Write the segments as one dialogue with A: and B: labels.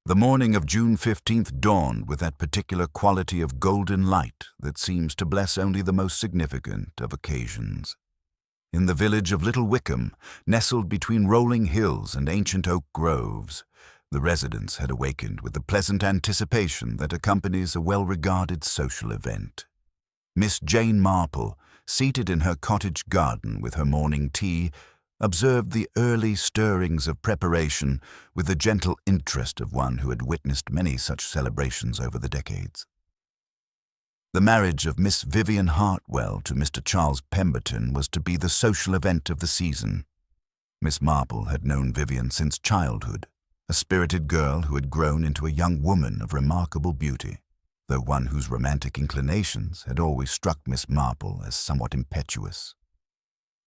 A: The morning of June 15th dawned with that particular quality of golden light that seems to bless only the most significant of occasions. In the village of Little Wickham, nestled between rolling hills and ancient oak groves, the residents had awakened with the pleasant anticipation that accompanies a well-regarded social event. Miss Jane Marple, seated in her cottage garden with her morning tea, observed the early stirrings of preparation with the gentle interest of one who had witnessed many such celebrations over the decades. The marriage of Miss Vivian Hartwell to Mr. Charles Pemberton was to be the social event of the season. Miss Marple had known Vivian since childhood, a spirited girl who had grown into a young woman of remarkable beauty, though one whose romantic inclinations had always struck Miss Marple as somewhat impetuous.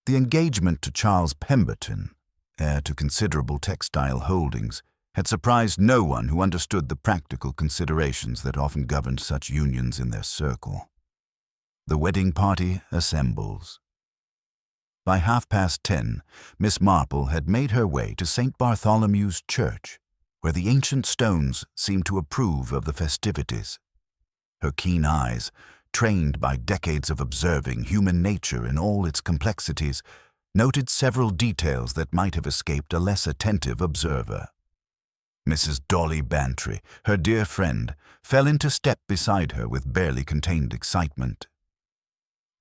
A: The engagement to Charles Pemberton, heir to considerable textile holdings, had surprised no one who understood the practical considerations that often governed such unions in their circle. The wedding party assembles. By 10:30, Miss Marple had made her way to St. Bartholomew's Church, where the ancient stones seemed to approve of the festivities. Her keen eyes, trained by decades of observing human nature in all its complexities, noted several details that might have escaped a less attentive observer. Mrs. Dolly Bantry, her dear friend, fell into step beside her with barely contained excitement.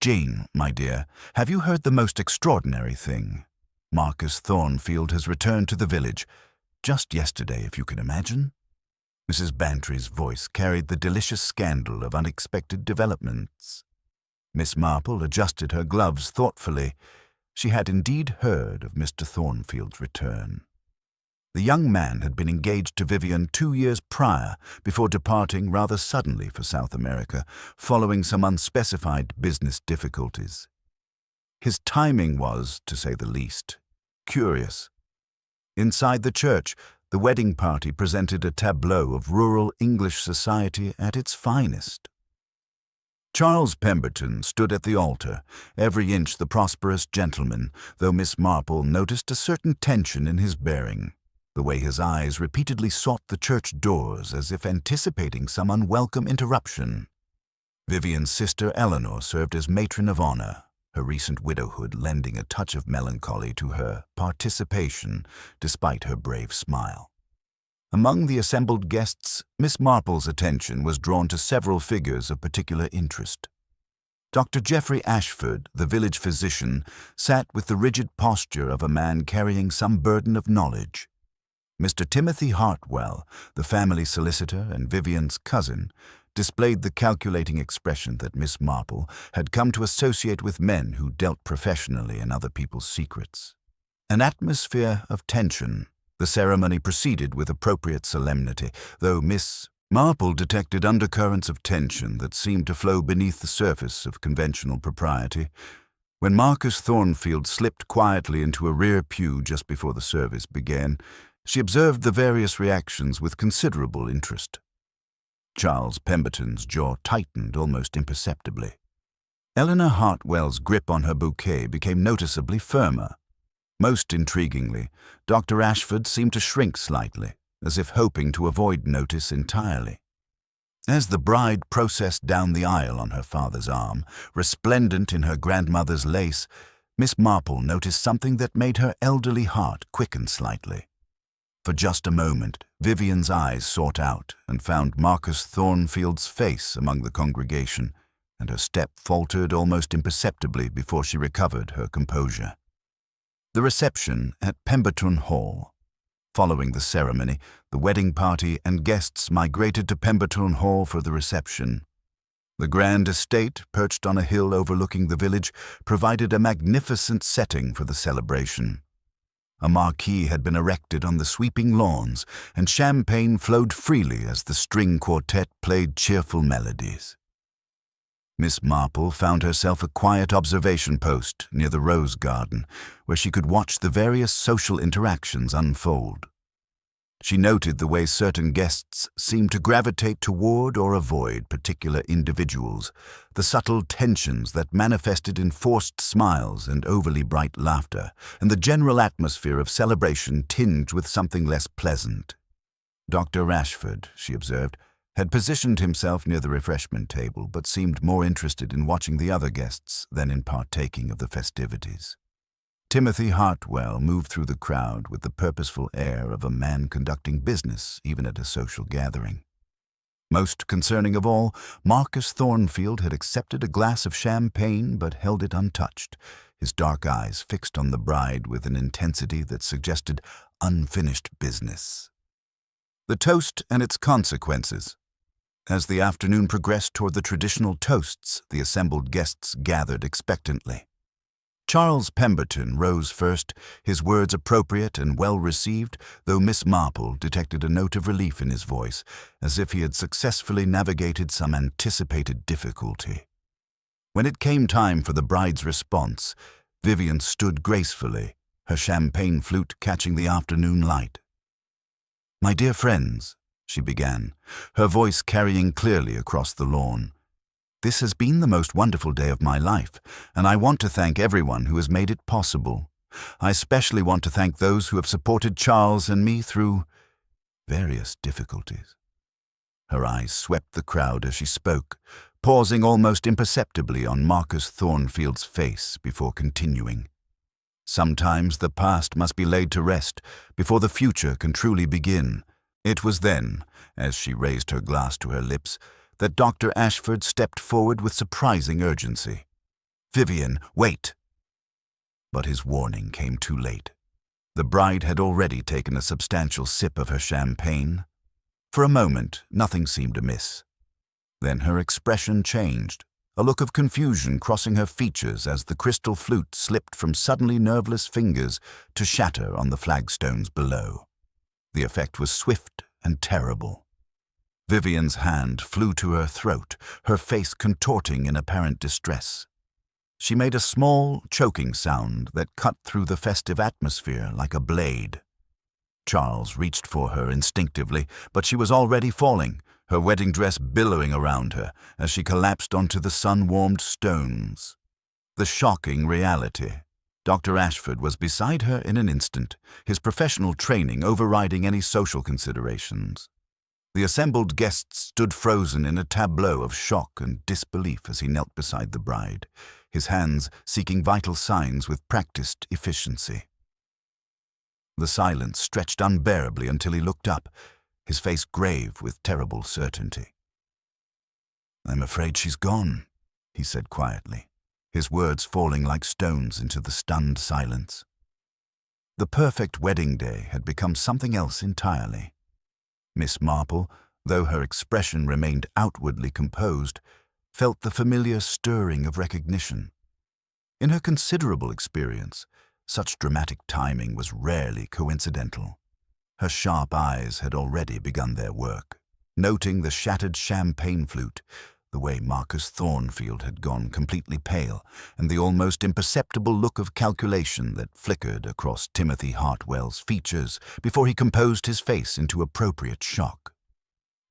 A: "Jane, my dear, have you heard the most extraordinary thing? Marcus Thornfield has returned to the village. Just yesterday, if you can imagine." Mrs. Bantry's voice carried the delicious scandal of unexpected developments. Miss Marple adjusted her gloves thoughtfully. She had indeed heard of Mr. Thornfield's return. The young man had been engaged to Vivian 2 years prior, before departing rather suddenly for South America, following some unspecified business difficulties. His timing was, to say the least, curious. Inside the church, the wedding party presented a tableau of rural English society at its finest. Charles Pemberton stood at the altar, every inch the prosperous gentleman, though Miss Marple noticed a certain tension in his bearing, the way his eyes repeatedly sought the church doors as if anticipating some unwelcome interruption. Vivian's sister Eleanor served as matron of honor, her recent widowhood lending a touch of melancholy to her participation despite her brave smile. Among the assembled guests, Miss Marple's attention was drawn to several figures of particular interest. Dr. Geoffrey Ashford, the village physician, sat with the rigid posture of a man carrying some burden of knowledge. Mr. Timothy Hartwell, the family solicitor and Vivian's cousin, displayed the calculating expression that Miss Marple had come to associate with men who dealt professionally in other people's secrets. An atmosphere of tension, the ceremony proceeded with appropriate solemnity, though Miss Marple detected undercurrents of tension that seemed to flow beneath the surface of conventional propriety. When Marcus Thornfield slipped quietly into a rear pew just before the service began, she observed the various reactions with considerable interest. Charles Pemberton's jaw tightened almost imperceptibly. Eleanor Hartwell's grip on her bouquet became noticeably firmer. Most intriguingly, Dr. Ashford seemed to shrink slightly, as if hoping to avoid notice entirely. As the bride processed down the aisle on her father's arm, resplendent in her grandmother's lace, Miss Marple noticed something that made her elderly heart quicken slightly. For just a moment, Vivian's eyes sought out and found Marcus Thornfield's face among the congregation, and her step faltered almost imperceptibly before she recovered her composure. The reception at Pemberton Hall. Following the ceremony, the wedding party and guests migrated to Pemberton Hall for the reception. The grand estate, perched on a hill overlooking the village, provided a magnificent setting for the celebration. A marquee had been erected on the sweeping lawns, and champagne flowed freely as the string quartet played cheerful melodies. Miss Marple found herself a quiet observation post near the rose garden, where she could watch the various social interactions unfold. She noted the way certain guests seemed to gravitate toward or avoid particular individuals, the subtle tensions that manifested in forced smiles and overly bright laughter, and the general atmosphere of celebration tinged with something less pleasant. Dr. Rashford, she observed, had positioned himself near the refreshment table but seemed more interested in watching the other guests than in partaking of the festivities. Timothy Hartwell moved through the crowd with the purposeful air of a man conducting business even at a social gathering. Most concerning of all, Marcus Thornfield had accepted a glass of champagne but held it untouched, his dark eyes fixed on the bride with an intensity that suggested unfinished business. The toast and its consequences. As the afternoon progressed toward the traditional toasts, the assembled guests gathered expectantly. Charles Pemberton rose first, his words appropriate and well-received, though Miss Marple detected a note of relief in his voice, as if he had successfully navigated some anticipated difficulty. When it came time for the bride's response, Vivian stood gracefully, her champagne flute catching the afternoon light. "My dear friends," she began, her voice carrying clearly across the lawn, "this has been the most wonderful day of my life, and I want to thank everyone who has made it possible. I especially want to thank those who have supported Charles and me through various difficulties." Her eyes swept the crowd as she spoke, pausing almost imperceptibly on Marcus Thornfield's face before continuing. "Sometimes the past must be laid to rest before the future can truly begin." It was then, as she raised her glass to her lips, that Dr. Ashford stepped forward with surprising urgency. "Vivian, wait!" But his warning came too late. The bride had already taken a substantial sip of her champagne. For a moment, nothing seemed amiss. Then her expression changed, a look of confusion crossing her features as the crystal flute slipped from suddenly nerveless fingers to shatter on the flagstones below. The effect was swift and terrible. Vivian's hand flew to her throat, her face contorting in apparent distress. She made a small, choking sound that cut through the festive atmosphere like a blade. Charles reached for her instinctively, but she was already falling, her wedding dress billowing around her as she collapsed onto the sun-warmed stones. The shocking reality. Dr. Ashford was beside her in an instant, his professional training overriding any social considerations. The assembled guests stood frozen in a tableau of shock and disbelief as he knelt beside the bride, his hands seeking vital signs with practiced efficiency. The silence stretched unbearably until he looked up, his face grave with terrible certainty. "I'm afraid she's gone," he said quietly, his words falling like stones into the stunned silence. The perfect wedding day had become something else entirely. Miss Marple, though her expression remained outwardly composed, felt the familiar stirring of recognition. In her considerable experience, such dramatic timing was rarely coincidental. Her sharp eyes had already begun their work, noting the shattered champagne flute, the way Marcus Thornfield had gone completely pale, and the almost imperceptible look of calculation that flickered across Timothy Hartwell's features before he composed his face into appropriate shock.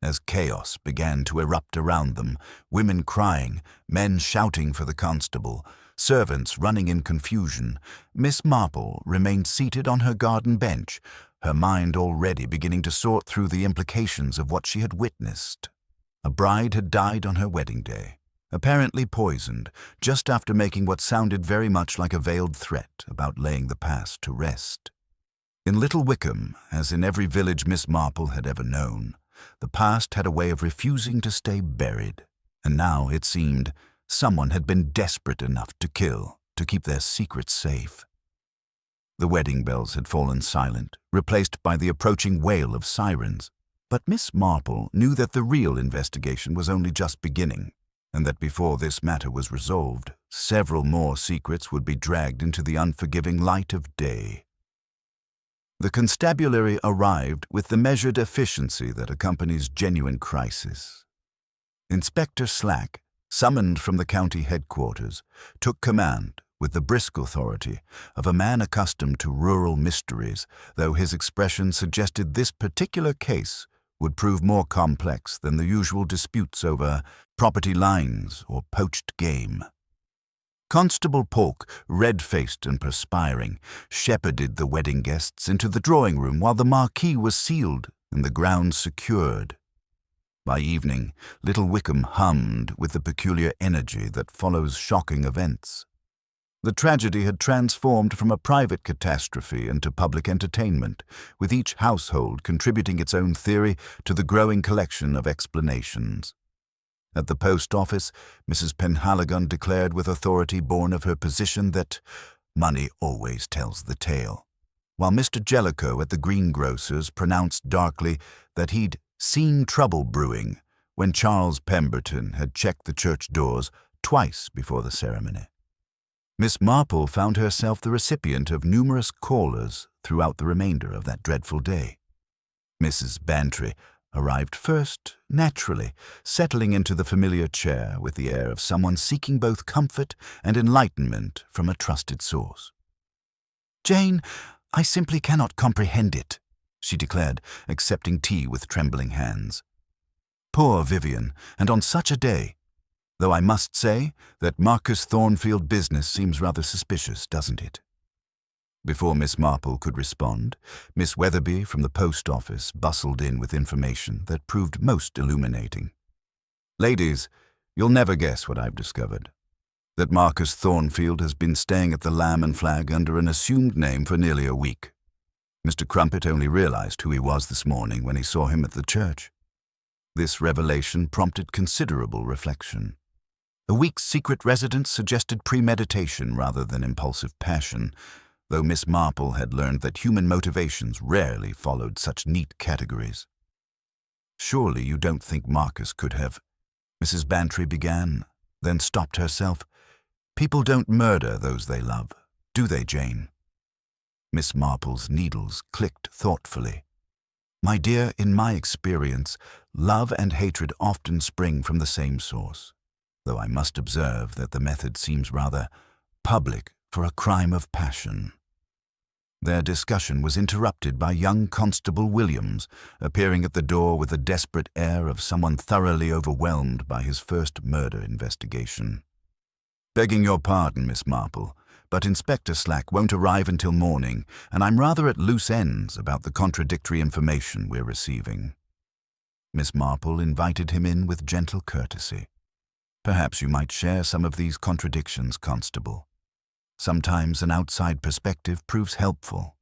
A: As chaos began to erupt around them, women crying, men shouting for the constable, servants running in confusion, Miss Marple remained seated on her garden bench, her mind already beginning to sort through the implications of what she had witnessed. A bride had died on her wedding day, apparently poisoned, just after making what sounded very much like a veiled threat about laying the past to rest. In Little Wickham, as in every village Miss Marple had ever known, the past had a way of refusing to stay buried, and now, it seemed, someone had been desperate enough to kill to keep their secret safe. The wedding bells had fallen silent, replaced by the approaching wail of sirens. But Miss Marple knew that the real investigation was only just beginning, and that before this matter was resolved, several more secrets would be dragged into the unforgiving light of day. The constabulary arrived with the measured efficiency that accompanies genuine crisis. Inspector Slack, summoned from the county headquarters, took command with the brisk authority of a man accustomed to rural mysteries, though his expression suggested this particular case would prove more complex than the usual disputes over property lines or poached game. Constable Polk, red-faced and perspiring, shepherded the wedding guests into the drawing room while the marquee was sealed and the ground secured. By evening, Little Wickham hummed with the peculiar energy that follows shocking events. The tragedy had transformed from a private catastrophe into public entertainment, with each household contributing its own theory to the growing collection of explanations. At the post office, Mrs. Penhaligon declared with authority born of her position that money always tells the tale, while Mr. Jellicoe at the greengrocer's pronounced darkly that he'd seen trouble brewing when Charles Pemberton had checked the church doors twice before the ceremony. Miss Marple found herself the recipient of numerous callers throughout the remainder of that dreadful day. Mrs. Bantry arrived first, naturally, settling into the familiar chair with the air of someone seeking both comfort and enlightenment from a trusted source. "Jane, I simply cannot comprehend it," she declared, accepting tea with trembling hands. "Poor Vivian, and on such a day. Though I must say that Marcus Thornfield business seems rather suspicious, doesn't it?" Before Miss Marple could respond, Miss Weatherby from the post office bustled in with information that proved most illuminating. "Ladies, you'll never guess what I've discovered. That Marcus Thornfield has been staying at the Lamb and Flag under an assumed name for nearly a week. Mr. Crumpet only realized who he was this morning when he saw him at the church." This revelation prompted considerable reflection. A week's secret residence suggested premeditation rather than impulsive passion, though Miss Marple had learned that human motivations rarely followed such neat categories. "Surely you don't think Marcus could have—" Mrs. Bantry began, then stopped herself. "People don't murder those they love, do they, Jane?" Miss Marple's needles clicked thoughtfully. "My dear, in my experience, love and hatred often spring from the same source, though I must observe that the method seems rather public for a crime of passion." Their discussion was interrupted by young Constable Williams, appearing at the door with the desperate air of someone thoroughly overwhelmed by his first murder investigation. "Begging your pardon, Miss Marple, but Inspector Slack won't arrive until morning, and I'm rather at loose ends about the contradictory information we're receiving." Miss Marple invited him in with gentle courtesy. "Perhaps you might share some of these contradictions, Constable. Sometimes an outside perspective proves helpful."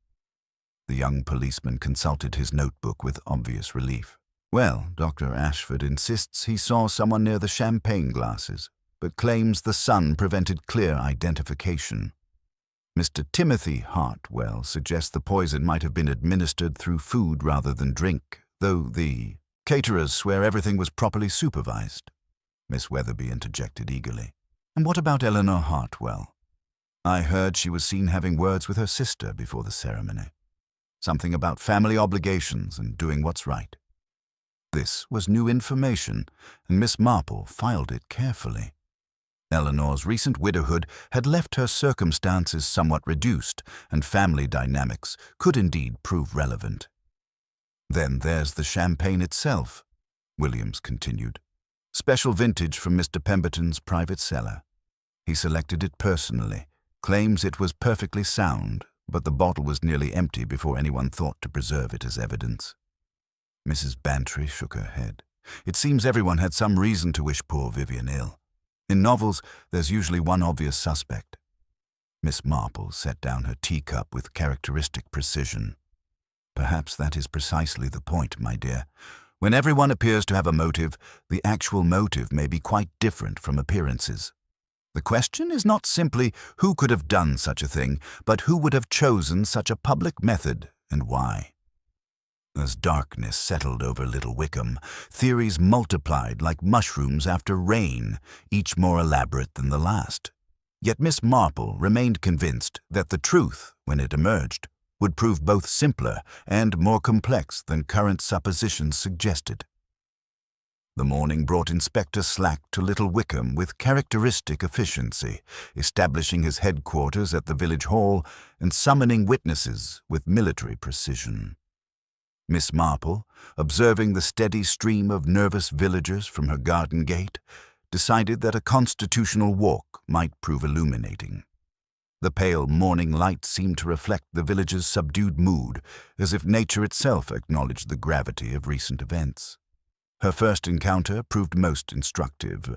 A: The young policeman consulted his notebook with obvious relief. "Well, Dr. Ashford insists he saw someone near the champagne glasses, but claims the sun prevented clear identification. Mr. Timothy Hartwell suggests the poison might have been administered through food rather than drink, though the caterers swear everything was properly supervised." Miss Weatherby interjected eagerly. "And what about Eleanor Hartwell? I heard she was seen having words with her sister before the ceremony. Something about family obligations and doing what's right." This was new information, and Miss Marple filed it carefully. Eleanor's recent widowhood had left her circumstances somewhat reduced, and family dynamics could indeed prove relevant. "Then there's the champagne itself," Williams continued. "Special vintage from Mr. Pemberton's private cellar. He selected it personally, claims it was perfectly sound, but the bottle was nearly empty before anyone thought to preserve it as evidence." Mrs. Bantry shook her head. "It seems everyone had some reason to wish poor Vivian ill. In novels, there's usually one obvious suspect." Miss Marple set down her teacup with characteristic precision. "Perhaps that is precisely the point, my dear. When everyone appears to have a motive, the actual motive may be quite different from appearances. The question is not simply who could have done such a thing, but who would have chosen such a public method and why." As darkness settled over Little Wickham, theories multiplied like mushrooms after rain, each more elaborate than the last. Yet Miss Marple remained convinced that the truth, when it emerged, would prove both simpler and more complex than current suppositions suggested. The morning brought Inspector Slack to Little Wickham with characteristic efficiency, establishing his headquarters at the village hall and summoning witnesses with military precision. Miss Marple, observing the steady stream of nervous villagers from her garden gate, decided that a constitutional walk might prove illuminating. The pale morning light seemed to reflect the village's subdued mood, as if nature itself acknowledged the gravity of recent events. Her first encounter proved most instructive.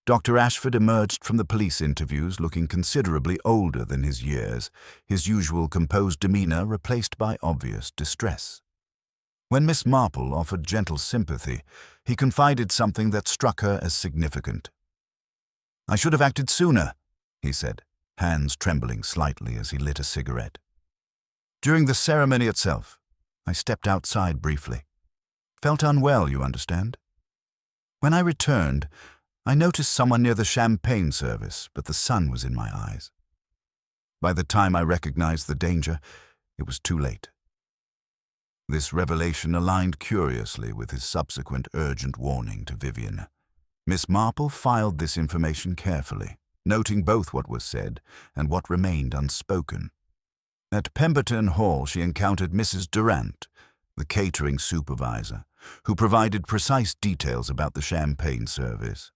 A: Dr. Ashford emerged from the police interviews looking considerably older than his years, his usual composed demeanor replaced by obvious distress. When Miss Marple offered gentle sympathy, he confided something that struck her as significant. "I should have acted sooner," he said, hands trembling slightly as he lit a cigarette. "During the ceremony itself, I stepped outside briefly. Felt unwell, you understand. When I returned, I noticed someone near the champagne service, but the sun was in my eyes. By the time I recognized the danger, it was too late." This revelation aligned curiously with his subsequent urgent warning to Vivian. Miss Marple filed this information carefully, noting both what was said and what remained unspoken. At Pemberton Hall she encountered Mrs. Durant, the catering supervisor, who provided precise details about the champagne service.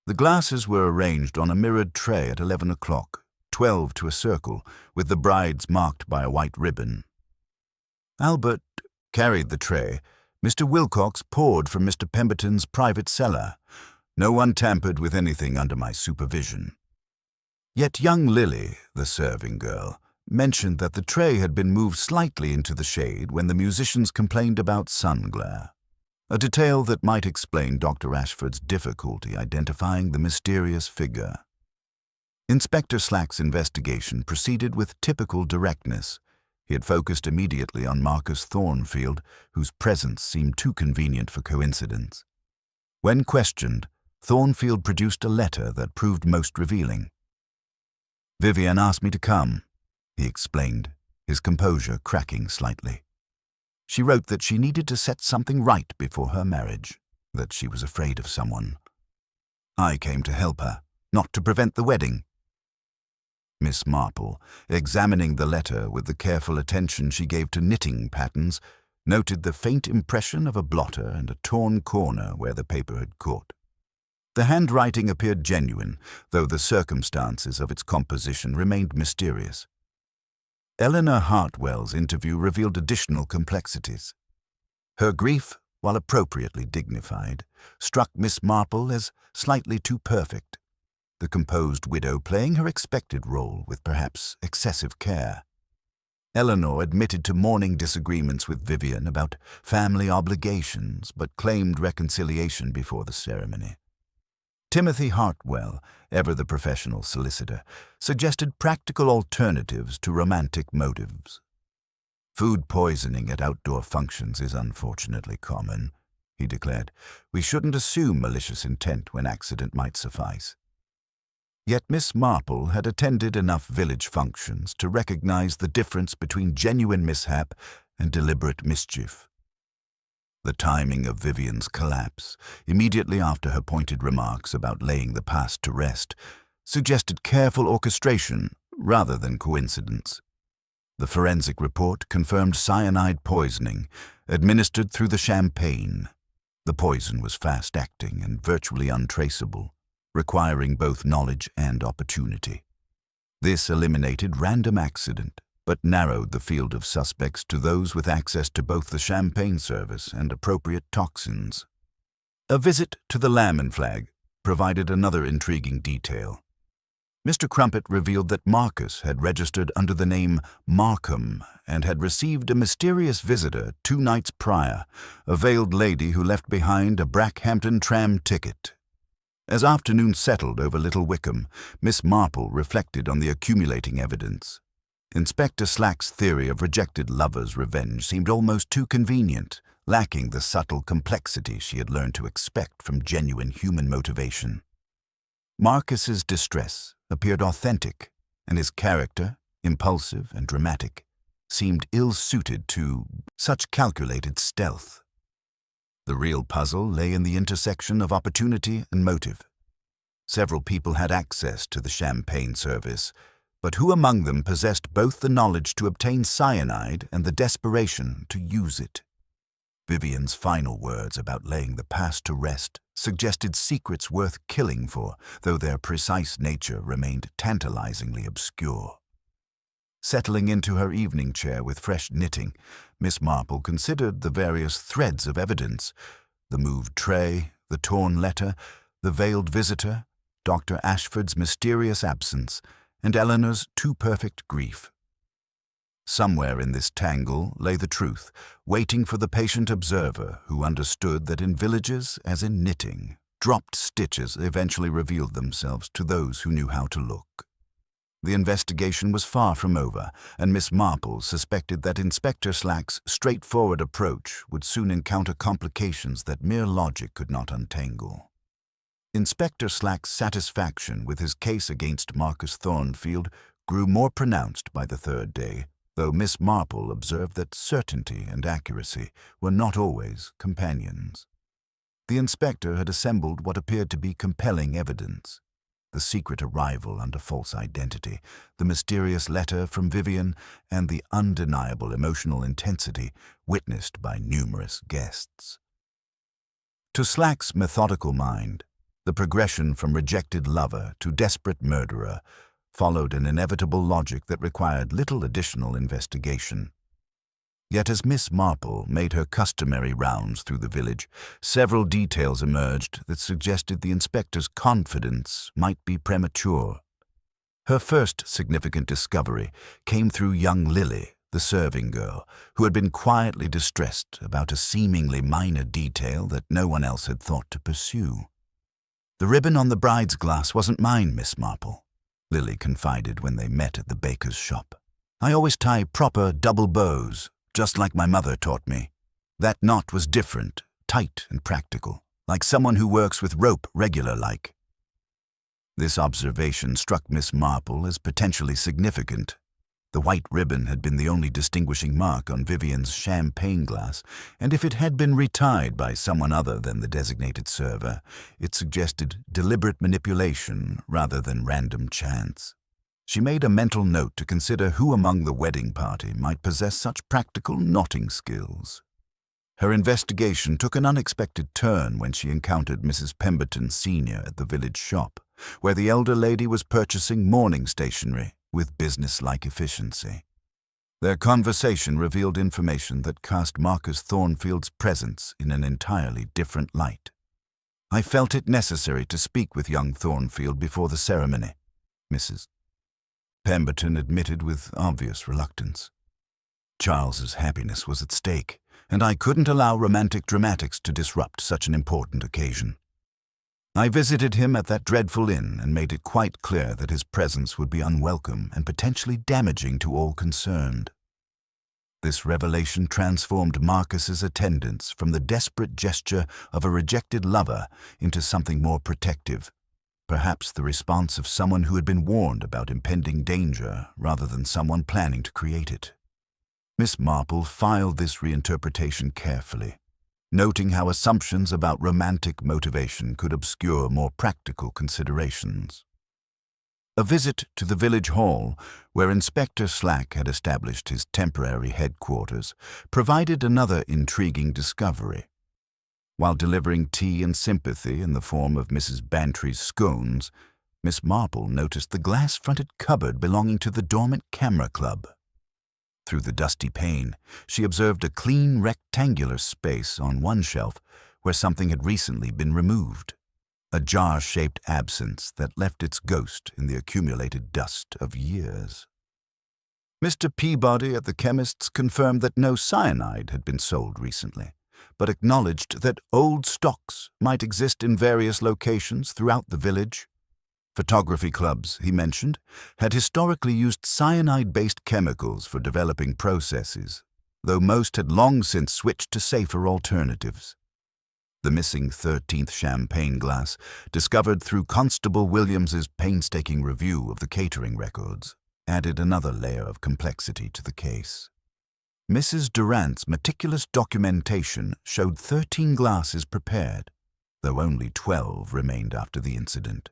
A: The glasses were arranged on a mirrored tray at 11 o'clock, 12 to a circle, with the brides marked by a white ribbon. Albert carried the tray. Mr. Wilcox poured from Mr. Pemberton's private cellar. No one tampered with anything under my supervision. Yet young Lily, the serving girl, mentioned that the tray had been moved slightly into the shade when the musicians complained about sun glare, a detail that might explain Dr. Ashford's difficulty identifying the mysterious figure. Inspector Slack's investigation proceeded with typical directness. He had focused immediately on Marcus Thornfield, whose presence seemed too convenient for coincidence. When questioned, Thornfield produced a letter that proved most revealing. "Vivian asked me to come," he explained, his composure cracking slightly. "She wrote that she needed to set something right before her marriage, that she was afraid of someone. I came to help her, not to prevent the wedding." Miss Marple, examining the letter with the careful attention she gave to knitting patterns, noted the faint impression of a blotter and a torn corner where the paper had caught. The handwriting appeared genuine, though the circumstances of its composition remained mysterious. Eleanor Hartwell's interview revealed additional complexities. Her grief, while appropriately dignified, struck Miss Marple as slightly too perfect, the composed widow playing her expected role with perhaps excessive care. Eleanor admitted to morning disagreements with Vivian about family obligations, but claimed reconciliation before the ceremony. Timothy Hartwell, ever the professional solicitor, suggested practical alternatives to romantic motives. "Food poisoning at outdoor functions is unfortunately common," he declared. "We shouldn't assume malicious intent when accident might suffice." Yet Miss Marple had attended enough village functions to recognize the difference between genuine mishap and deliberate mischief. The timing of Vivian's collapse, immediately after her pointed remarks about laying the past to rest, suggested careful orchestration rather than coincidence. The forensic report confirmed cyanide poisoning, administered through the champagne. The poison was fast-acting and virtually untraceable, requiring both knowledge and opportunity. This eliminated random accident, but narrowed the field of suspects to those with access to both the champagne service and appropriate toxins. A visit to the Lamb and Flag provided another intriguing detail. Mr. Crumpet revealed that Marcus had registered under the name Markham and had received a mysterious visitor 2 nights prior, a veiled lady who left behind a Brackhampton tram ticket. As afternoon settled over Little Wickham, Miss Marple reflected on the accumulating evidence. Inspector Slack's theory of rejected lovers' revenge seemed almost too convenient, lacking the subtle complexity she had learned to expect from genuine human motivation. Marcus's distress appeared authentic, and his character, impulsive and dramatic, seemed ill-suited to such calculated stealth. The real puzzle lay in the intersection of opportunity and motive. Several people had access to the champagne service, but who among them possessed both the knowledge to obtain cyanide and the desperation to use it? Vivian's final words about laying the past to rest suggested secrets worth killing for, though their precise nature remained tantalizingly obscure. Settling into her evening chair with fresh knitting, Miss Marple considered the various threads of evidence: the moved tray, the torn letter, the veiled visitor, Dr. Ashford's mysterious absence, and Eleanor's too-perfect grief. Somewhere in this tangle lay the truth, waiting for the patient observer who understood that in villages, as in knitting, dropped stitches eventually revealed themselves to those who knew how to look. The investigation was far from over, and Miss Marple suspected that Inspector Slack's straightforward approach would soon encounter complications that mere logic could not untangle. Inspector Slack's satisfaction with his case against Marcus Thornfield grew more pronounced by the third day, though Miss Marple observed that certainty and accuracy were not always companions. The inspector had assembled what appeared to be compelling evidence: the secret arrival under false identity, the mysterious letter from Vivian, and the undeniable emotional intensity witnessed by numerous guests. To Slack's methodical mind, the progression from rejected lover to desperate murderer followed an inevitable logic that required little additional investigation. Yet as Miss Marple made her customary rounds through the village, several details emerged that suggested the inspector's confidence might be premature. Her first significant discovery came through young Lily, the serving girl, who had been quietly distressed about a seemingly minor detail that no one else had thought to pursue. "The ribbon on the bride's glass wasn't mine, Miss Marple," Lily confided when they met at the baker's shop. "I always tie proper double bows, just like my mother taught me. That knot was different, tight and practical, like someone who works with rope regular-like." This observation struck Miss Marple as potentially significant. The white ribbon had been the only distinguishing mark on Vivian's champagne glass, and if it had been retied by someone other than the designated server, it suggested deliberate manipulation rather than random chance. She made a mental note to consider who among the wedding party might possess such practical knotting skills. Her investigation took an unexpected turn when she encountered Mrs. Pemberton Sr. at the village shop, where the elder lady was purchasing mourning stationery with business-like efficiency. Their conversation revealed information that cast Marcus Thornfield's presence in an entirely different light. "I felt it necessary to speak with young Thornfield before the ceremony," Mrs. Pemberton admitted with obvious reluctance. "Charles's happiness was at stake, and I couldn't allow romantic dramatics to disrupt such an important occasion. I visited him at that dreadful inn and made it quite clear that his presence would be unwelcome and potentially damaging to all concerned." This revelation transformed Marcus's attendance from the desperate gesture of a rejected lover into something more protective, perhaps the response of someone who had been warned about impending danger rather than someone planning to create it. Miss Marple filed this reinterpretation carefully, noting how assumptions about romantic motivation could obscure more practical considerations. A visit to the village hall, where Inspector Slack had established his temporary headquarters, provided another intriguing discovery. While delivering tea and sympathy in the form of Mrs. Bantry's scones, Miss Marple noticed the glass-fronted cupboard belonging to the dormant camera club. Through the dusty pane, she observed a clean rectangular space on one shelf where something had recently been removed, a jar-shaped absence that left its ghost in the accumulated dust of years. Mr. Peabody at the chemist's confirmed that no cyanide had been sold recently, but acknowledged that old stocks might exist in various locations throughout the village. Photography clubs, he mentioned, had historically used cyanide-based chemicals for developing processes, though most had long since switched to safer alternatives. The missing 13th champagne glass, discovered through Constable Williams's painstaking review of the catering records, added another layer of complexity to the case. Mrs. Durant's meticulous documentation showed 13 glasses prepared, though only 12 remained after the incident.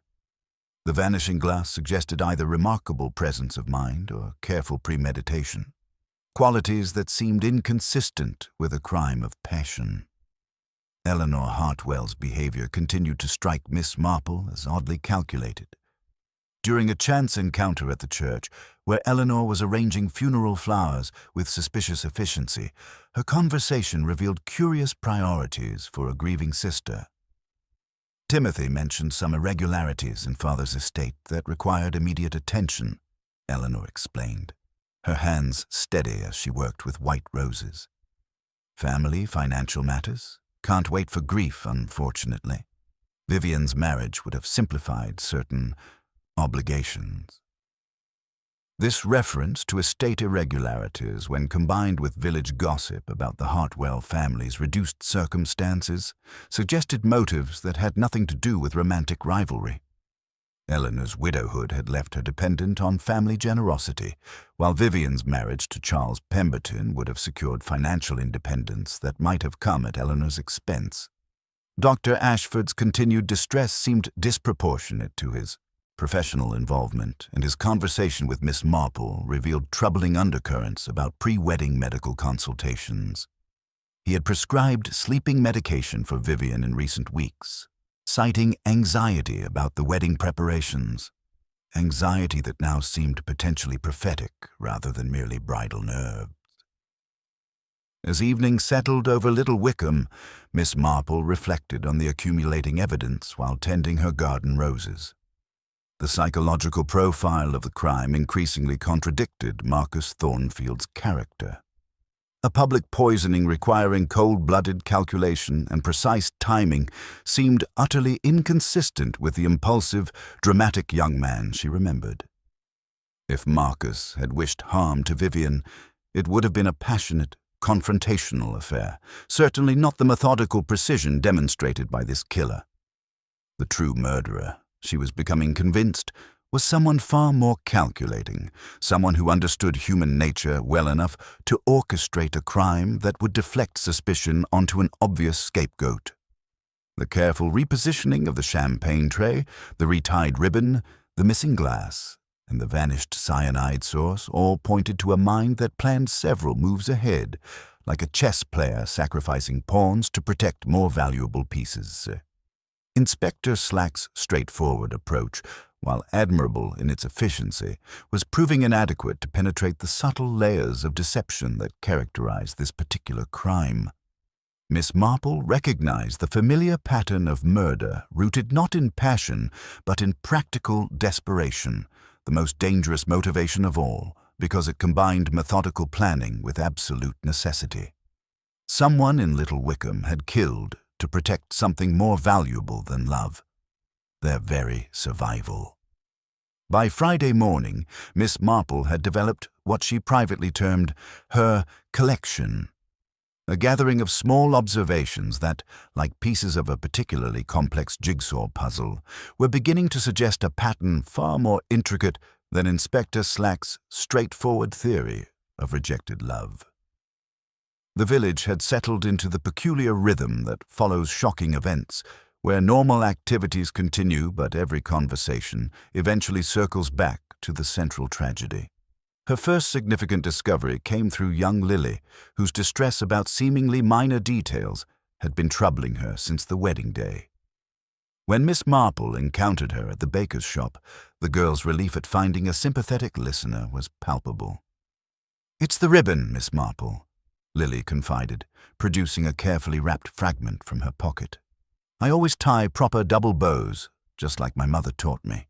A: The vanishing glass suggested either remarkable presence of mind or careful premeditation, qualities that seemed inconsistent with a crime of passion. Eleanor Hartwell's behavior continued to strike Miss Marple as oddly calculated. During a chance encounter at the church, where Eleanor was arranging funeral flowers with suspicious efficiency, her conversation revealed curious priorities for a grieving sister. Timothy mentioned some irregularities in Father's estate that required immediate attention, Eleanor explained, her hands steady as she worked with white roses. Family, financial matters? Can't wait for grief, unfortunately. Vivian's marriage would have simplified certain obligations. This reference to estate irregularities, when combined with village gossip about the Hartwell family's reduced circumstances, suggested motives that had nothing to do with romantic rivalry. Eleanor's widowhood had left her dependent on family generosity, while Vivian's marriage to Charles Pemberton would have secured financial independence that might have come at Eleanor's expense. Dr. Ashford's continued distress seemed disproportionate to his professional involvement, and his conversation with Miss Marple revealed troubling undercurrents about pre-wedding medical consultations. He had prescribed sleeping medication for Vivian in recent weeks, citing anxiety about the wedding preparations, anxiety that now seemed potentially prophetic rather than merely bridal nerves. As evening settled over Little Wickham, Miss Marple reflected on the accumulating evidence while tending her garden roses. The psychological profile of the crime increasingly contradicted Marcus Thornfield's character. A public poisoning requiring cold-blooded calculation and precise timing seemed utterly inconsistent with the impulsive, dramatic young man she remembered. If Marcus had wished harm to Vivian, it would have been a passionate, confrontational affair, certainly not the methodical precision demonstrated by this killer. The true murderer, she was becoming convinced, was someone far more calculating, someone who understood human nature well enough to orchestrate a crime that would deflect suspicion onto an obvious scapegoat. The careful repositioning of the champagne tray, the retied ribbon, the missing glass, and the vanished cyanide source all pointed to a mind that planned several moves ahead, like a chess player sacrificing pawns to protect more valuable pieces. Inspector Slack's straightforward approach, while admirable in its efficiency, was proving inadequate to penetrate the subtle layers of deception that characterized this particular crime. Miss Marple recognized the familiar pattern of murder rooted not in passion, but in practical desperation, the most dangerous motivation of all, because it combined methodical planning with absolute necessity. Someone in Little Wickham had killed to protect something more valuable than love, their very survival. By Friday morning, Miss Marple had developed what she privately termed her collection, a gathering of small observations that, like pieces of a particularly complex jigsaw puzzle, were beginning to suggest a pattern far more intricate than Inspector Slack's straightforward theory of rejected love. The village had settled into the peculiar rhythm that follows shocking events, where normal activities continue but every conversation eventually circles back to the central tragedy. Her first significant discovery came through young Lily, whose distress about seemingly minor details had been troubling her since the wedding day. When Miss Marple encountered her at the baker's shop, the girl's relief at finding a sympathetic listener was palpable. "It's the ribbon, Miss Marple," Lily confided, producing a carefully wrapped fragment from her pocket. "I always tie proper double bows, just like my mother taught me.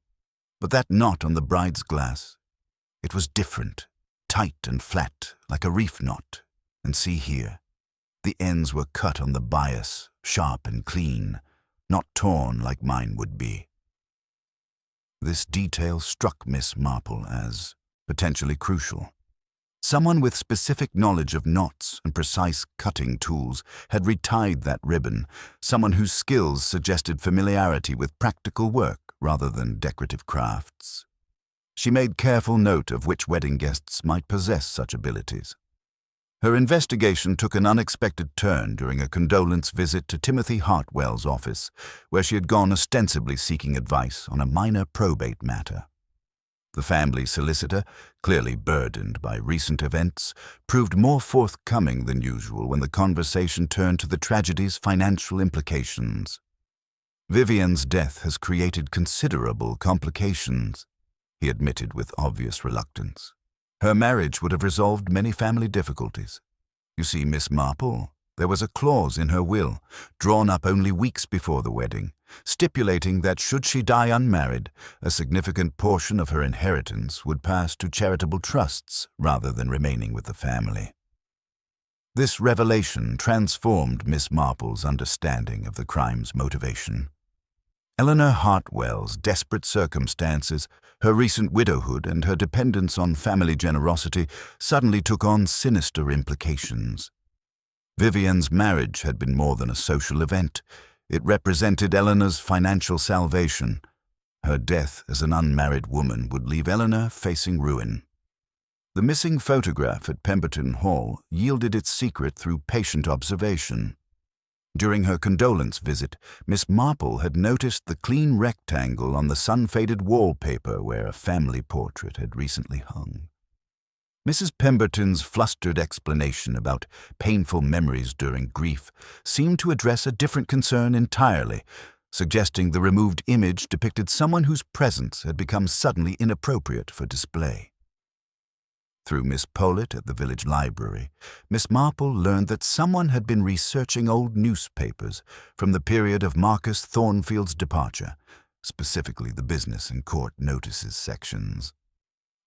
A: But that knot on the bride's glass, it was different, tight and flat, like a reef knot. And see here, the ends were cut on the bias, sharp and clean, not torn like mine would be." This detail struck Miss Marple as potentially crucial. Someone with specific knowledge of knots and precise cutting tools had retied that ribbon, someone whose skills suggested familiarity with practical work rather than decorative crafts. She made careful note of which wedding guests might possess such abilities. Her investigation took an unexpected turn during a condolence visit to Timothy Hartwell's office, where she had gone ostensibly seeking advice on a minor probate matter. The family solicitor, clearly burdened by recent events, proved more forthcoming than usual when the conversation turned to the tragedy's financial implications. Vivian's death has created considerable complications, he admitted with obvious reluctance. Her marriage would have resolved many family difficulties. You see, Miss Marple, there was a clause in her will, drawn up only weeks before the wedding, stipulating that should she die unmarried, a significant portion of her inheritance would pass to charitable trusts rather than remaining with the family. This revelation transformed Miss Marple's understanding of the crime's motivation. Eleanor Hartwell's desperate circumstances, her recent widowhood, and her dependence on family generosity suddenly took on sinister implications. Vivian's marriage had been more than a social event. It represented Eleanor's financial salvation. Her death as an unmarried woman would leave Eleanor facing ruin. The missing photograph at Pemberton Hall yielded its secret through patient observation. During her condolence visit, Miss Marple had noticed the clean rectangle on the sun-faded wallpaper where a family portrait had recently hung. Mrs. Pemberton's flustered explanation about painful memories during grief seemed to address a different concern entirely, suggesting the removed image depicted someone whose presence had become suddenly inappropriate for display. Through Miss Powlett at the village library, Miss Marple learned that someone had been researching old newspapers from the period of Marcus Thornfield's departure, specifically the business and court notices sections.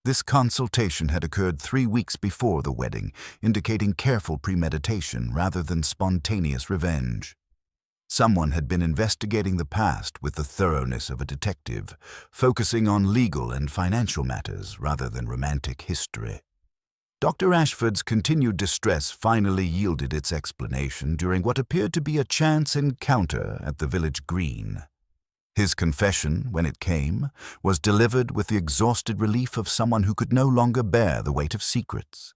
A: This consultation had occurred 3 weeks before the wedding, indicating careful premeditation rather than spontaneous revenge. Someone had been investigating the past with the thoroughness of a detective, focusing on legal and financial matters rather than romantic history. Dr. Ashford's continued distress finally yielded its explanation during what appeared to be a chance encounter at the village green. His confession, when it came, was delivered with the exhausted relief of someone who could no longer bear the weight of secrets.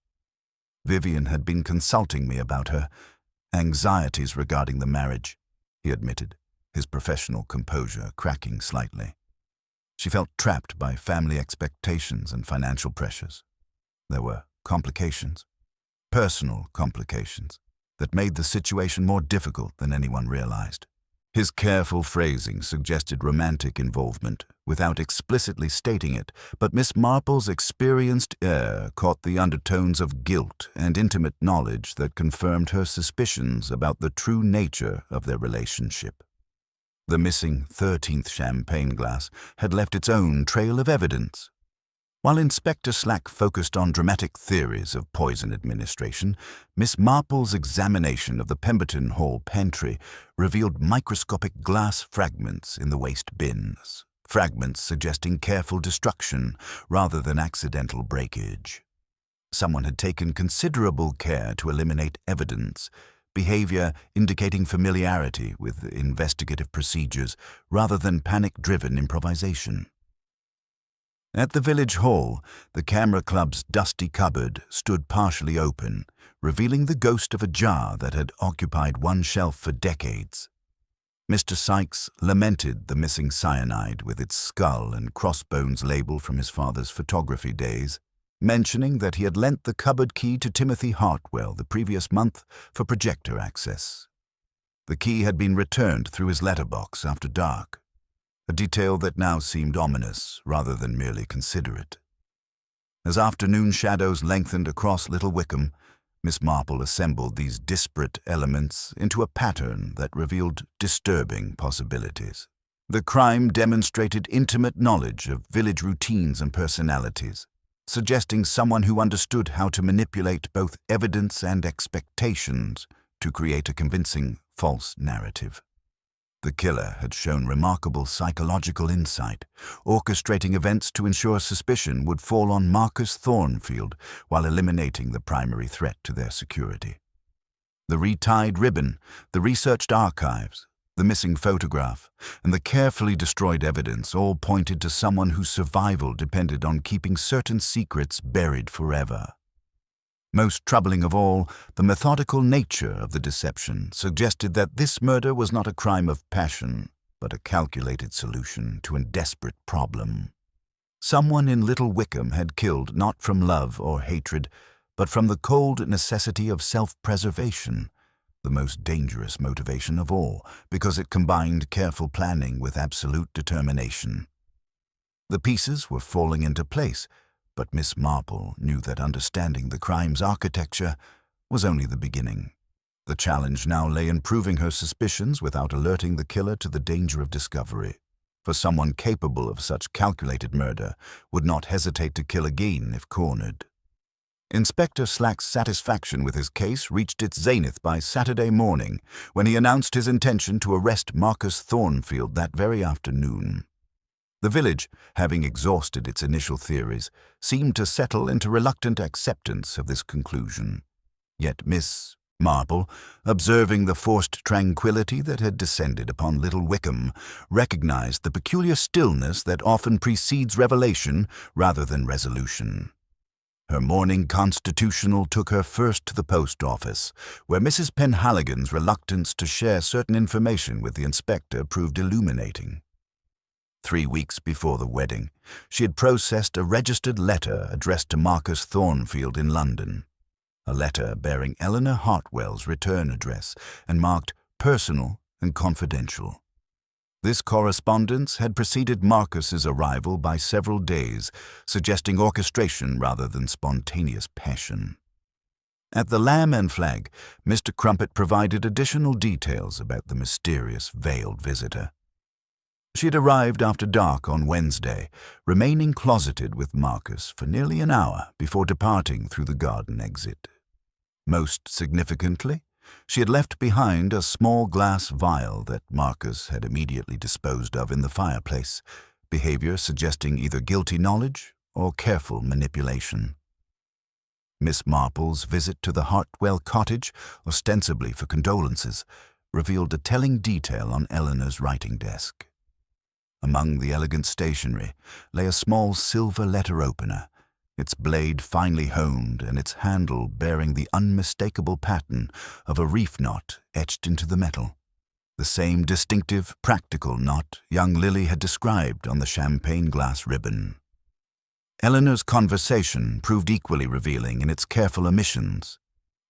A: Vivian had been consulting me about her anxieties regarding the marriage, he admitted, his professional composure cracking slightly. She felt trapped by family expectations and financial pressures. There were complications, personal complications, that made the situation more difficult than anyone realized. His careful phrasing suggested romantic involvement, without explicitly stating it, but Miss Marple's experienced ear caught the undertones of guilt and intimate knowledge that confirmed her suspicions about the true nature of their relationship. The missing 13th champagne glass had left its own trail of evidence. While Inspector Slack focused on dramatic theories of poison administration, Miss Marple's examination of the Pemberton Hall pantry revealed microscopic glass fragments in the waste bins, fragments suggesting careful destruction rather than accidental breakage. Someone had taken considerable care to eliminate evidence, behavior indicating familiarity with investigative procedures rather than panic-driven improvisation. At the village hall, the camera club's dusty cupboard stood partially open, revealing the ghost of a jar that had occupied one shelf for decades. Mr. Sykes lamented the missing cyanide with its skull and crossbones label from his father's photography days, mentioning that he had lent the cupboard key to Timothy Hartwell the previous month for projector access. The key had been returned through his letterbox after dark, a detail that now seemed ominous rather than merely considerate. As afternoon shadows lengthened across Little Wickham, Miss Marple assembled these disparate elements into a pattern that revealed disturbing possibilities. The crime demonstrated intimate knowledge of village routines and personalities, suggesting someone who understood how to manipulate both evidence and expectations to create a convincing false narrative. The killer had shown remarkable psychological insight, orchestrating events to ensure suspicion would fall on Marcus Thornfield while eliminating the primary threat to their security. The retied ribbon, the researched archives, the missing photograph, and the carefully destroyed evidence all pointed to someone whose survival depended on keeping certain secrets buried forever. Most troubling of all, the methodical nature of the deception suggested that this murder was not a crime of passion, but a calculated solution to a desperate problem. Someone in Little Wickham had killed not from love or hatred, but from the cold necessity of self-preservation, the most dangerous motivation of all, because it combined careful planning with absolute determination. The pieces were falling into place, but Miss Marple knew that understanding the crime's architecture was only the beginning. The challenge now lay in proving her suspicions without alerting the killer to the danger of discovery. For someone capable of such calculated murder would not hesitate to kill again if cornered. Inspector Slack's satisfaction with his case reached its zenith by Saturday morning, when he announced his intention to arrest Marcus Thornfield that very afternoon. The village, having exhausted its initial theories, seemed to settle into reluctant acceptance of this conclusion. Yet Miss Marple, observing the forced tranquility that had descended upon Little Wickham, recognized the peculiar stillness that often precedes revelation rather than resolution. Her morning constitutional took her first to the post office, where Mrs. Penhaligon's reluctance to share certain information with the inspector proved illuminating. 3 weeks before the wedding, she had processed a registered letter addressed to Marcus Thornfield in London. A letter bearing Eleanor Hartwell's return address and marked personal and confidential. This correspondence had preceded Marcus's arrival by several days, suggesting orchestration rather than spontaneous passion. At the Lamb and Flag, Mr. Crumpet provided additional details about the mysterious veiled visitor. She had arrived after dark on Wednesday, remaining closeted with Marcus for nearly an hour before departing through the garden exit. Most significantly, she had left behind a small glass vial that Marcus had immediately disposed of in the fireplace, behavior suggesting either guilty knowledge or careful manipulation. Miss Marple's visit to the Hartwell cottage, ostensibly for condolences, revealed a telling detail on Eleanor's writing desk. Among the elegant stationery lay a small silver letter opener, its blade finely honed and its handle bearing the unmistakable pattern of a reef knot etched into the metal, the same distinctive, practical knot young Lily had described on the champagne glass ribbon. Eleanor's conversation proved equally revealing in its careful omissions.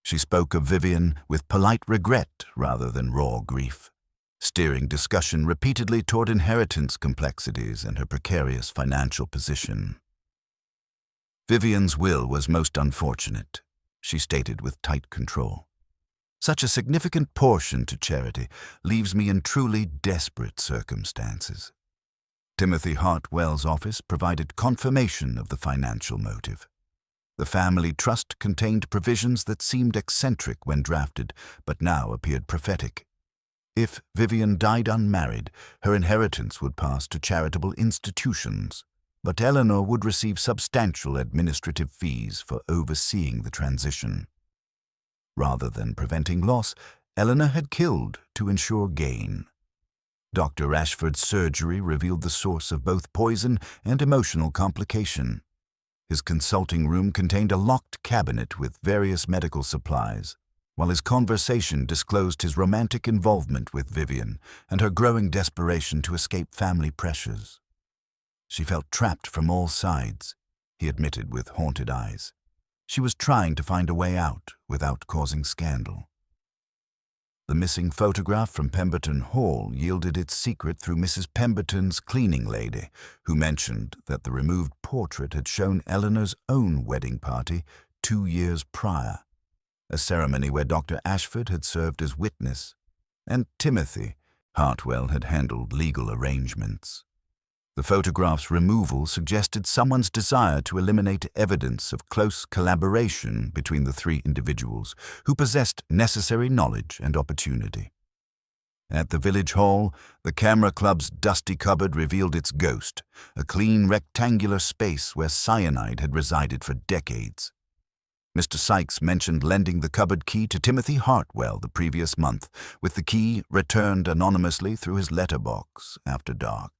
A: She spoke of Vivian with polite regret rather than raw grief, steering discussion repeatedly toward inheritance complexities and her precarious financial position. Vivian's will was most unfortunate, she stated with tight control. Such a significant portion to charity leaves me in truly desperate circumstances. Timothy Hartwell's office provided confirmation of the financial motive. The family trust contained provisions that seemed eccentric when drafted, but now appeared prophetic. If Vivian died unmarried, her inheritance would pass to charitable institutions, but Eleanor would receive substantial administrative fees for overseeing the transition. Rather than preventing loss, Eleanor had killed to ensure gain. Dr. Ashford's surgery revealed the source of both poison and emotional complication. His consulting room contained a locked cabinet with various medical supplies, while his conversation disclosed his romantic involvement with Vivian and her growing desperation to escape family pressures. She felt trapped from all sides, he admitted with haunted eyes. She was trying to find a way out without causing scandal. The missing photograph from Pemberton Hall yielded its secret through Mrs. Pemberton's cleaning lady, who mentioned that the removed portrait had shown Eleanor's own wedding party 2 years prior, a ceremony where Dr. Ashford had served as witness, and Timothy Hartwell had handled legal arrangements. The photograph's removal suggested someone's desire to eliminate evidence of close collaboration between the 3 individuals who possessed necessary knowledge and opportunity. At the village hall, the camera club's dusty cupboard revealed its ghost, a clean rectangular space where cyanide had resided for decades. Mr. Sykes mentioned lending the cupboard key to Timothy Hartwell the previous month, with the key returned anonymously through his letterbox after dark.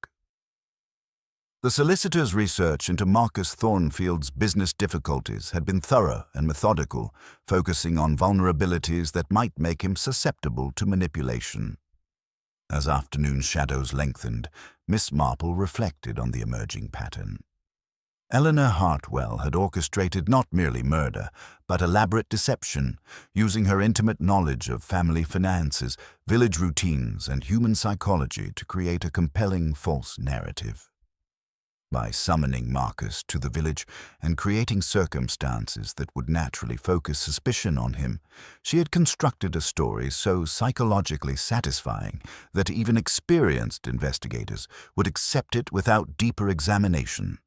A: The solicitor's research into Marcus Thornfield's business difficulties had been thorough and methodical, focusing on vulnerabilities that might make him susceptible to manipulation. As afternoon shadows lengthened, Miss Marple reflected on the emerging pattern. Eleanor Hartwell had orchestrated not merely murder, but elaborate deception, using her intimate knowledge of family finances, village routines, and human psychology to create a compelling false narrative. By summoning Marcus to the village and creating circumstances that would naturally focus suspicion on him, she had constructed a story so psychologically satisfying that even experienced investigators would accept it without deeper examination.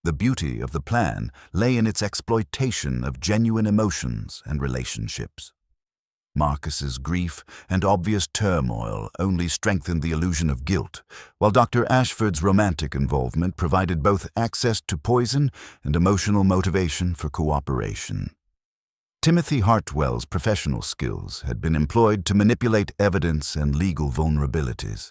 A: The beauty of the plan lay in its exploitation of genuine emotions and relationships. Marcus's grief and obvious turmoil only strengthened the illusion of guilt, while Dr. Ashford's romantic involvement provided both access to poison and emotional motivation for cooperation. Timothy Hartwell's professional skills had been employed to manipulate evidence and legal vulnerabilities.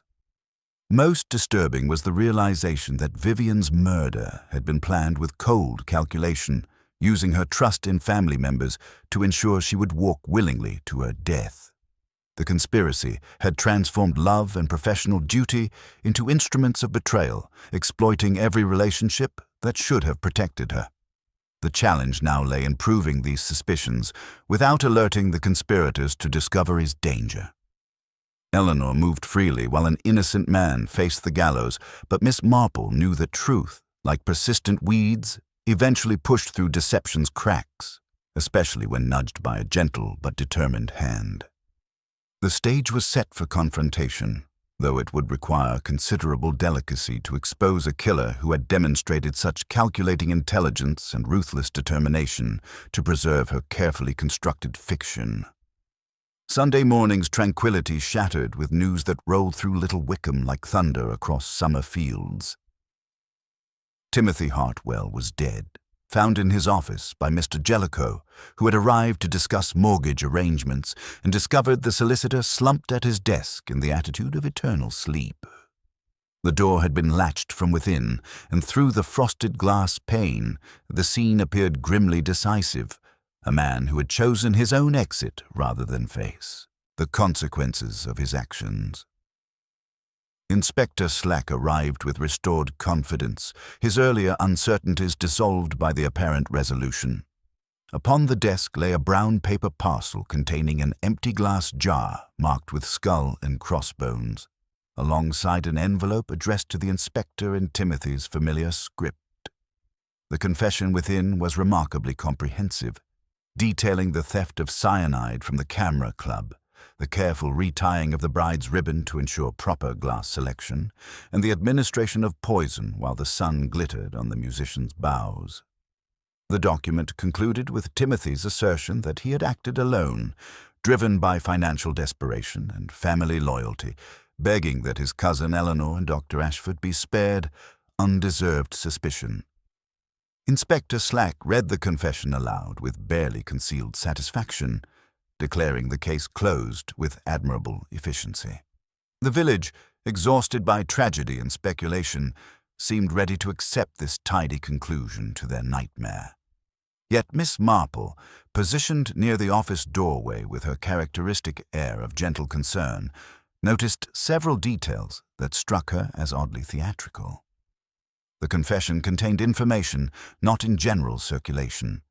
A: Most disturbing was the realization that Vivian's murder had been planned with cold calculation, using her trust in family members to ensure she would walk willingly to her death. The conspiracy had transformed love and professional duty into instruments of betrayal, exploiting every relationship that should have protected her. The challenge now lay in proving these suspicions without alerting the conspirators to discovery's danger. Eleanor moved freely while an innocent man faced the gallows, but Miss Marple knew that truth, like persistent weeds, eventually pushed through deception's cracks, especially when nudged by a gentle but determined hand. The stage was set for confrontation, though it would require considerable delicacy to expose a killer who had demonstrated such calculating intelligence and ruthless determination to preserve her carefully constructed fiction. Sunday morning's tranquility shattered with news that rolled through Little Wickham like thunder across summer fields. Timothy Hartwell was dead, found in his office by Mr. Jellicoe, who had arrived to discuss mortgage arrangements and discovered the solicitor slumped at his desk in the attitude of eternal sleep. The door had been latched from within, and through the frosted glass pane, the scene appeared grimly decisive. A man who had chosen his own exit rather than face the consequences of his actions. Inspector Slack arrived with restored confidence, his earlier uncertainties dissolved by the apparent resolution. Upon the desk lay a brown paper parcel containing an empty glass jar marked with skull and crossbones, alongside an envelope addressed to the inspector in Timothy's familiar script. The confession within was remarkably comprehensive, detailing the theft of cyanide from the camera club, the careful retying of the bride's ribbon to ensure proper glass selection, and the administration of poison while the sun glittered on the musician's bows. The document concluded with Timothy's assertion that he had acted alone, driven by financial desperation and family loyalty, begging that his cousin Eleanor and Dr. Ashford be spared undeserved suspicion. Inspector Slack read the confession aloud with barely concealed satisfaction, declaring the case closed with admirable efficiency. The village, exhausted by tragedy and speculation, seemed ready to accept this tidy conclusion to their nightmare. Yet Miss Marple, positioned near the office doorway with her characteristic air of gentle concern, noticed several details that struck her as oddly theatrical. The confession contained information not in general circulation.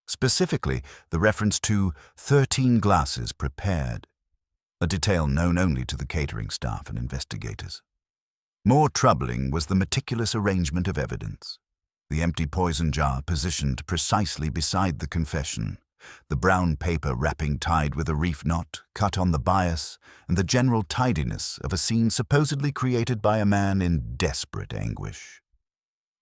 A: Specifically, the reference to 13 glasses prepared, a detail known only to the catering staff and investigators. More troubling was the meticulous arrangement of evidence. The empty poison jar positioned precisely beside the confession, the brown paper wrapping tied with a reef knot cut on the bias, and the general tidiness of a scene supposedly created by a man in desperate anguish.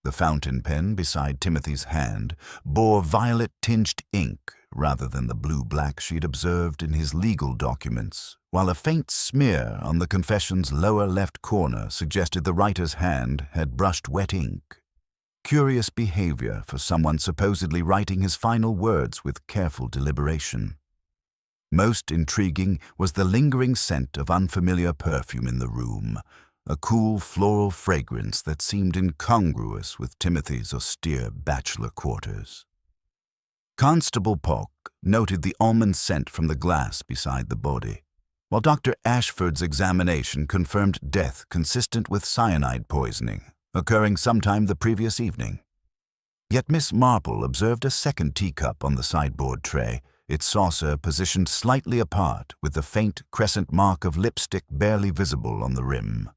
A: The fountain pen beside Timothy's hand bore violet-tinged ink rather than the blue-black she'd observed in his legal documents, while a faint smear on the confession's lower left corner suggested the writer's hand had brushed wet ink. Curious behavior for someone supposedly writing his final words with careful deliberation. Most intriguing was the lingering scent of unfamiliar perfume in the room, a cool floral fragrance that seemed incongruous with Timothy's austere bachelor quarters. Constable Polk noted the almond scent from the glass beside the body, while Dr. Ashford's examination confirmed death consistent with cyanide poisoning, occurring sometime the previous evening. Yet Miss Marple observed a second teacup on the sideboard tray, its saucer positioned slightly apart with the faint crescent mark of lipstick barely visible on the rim.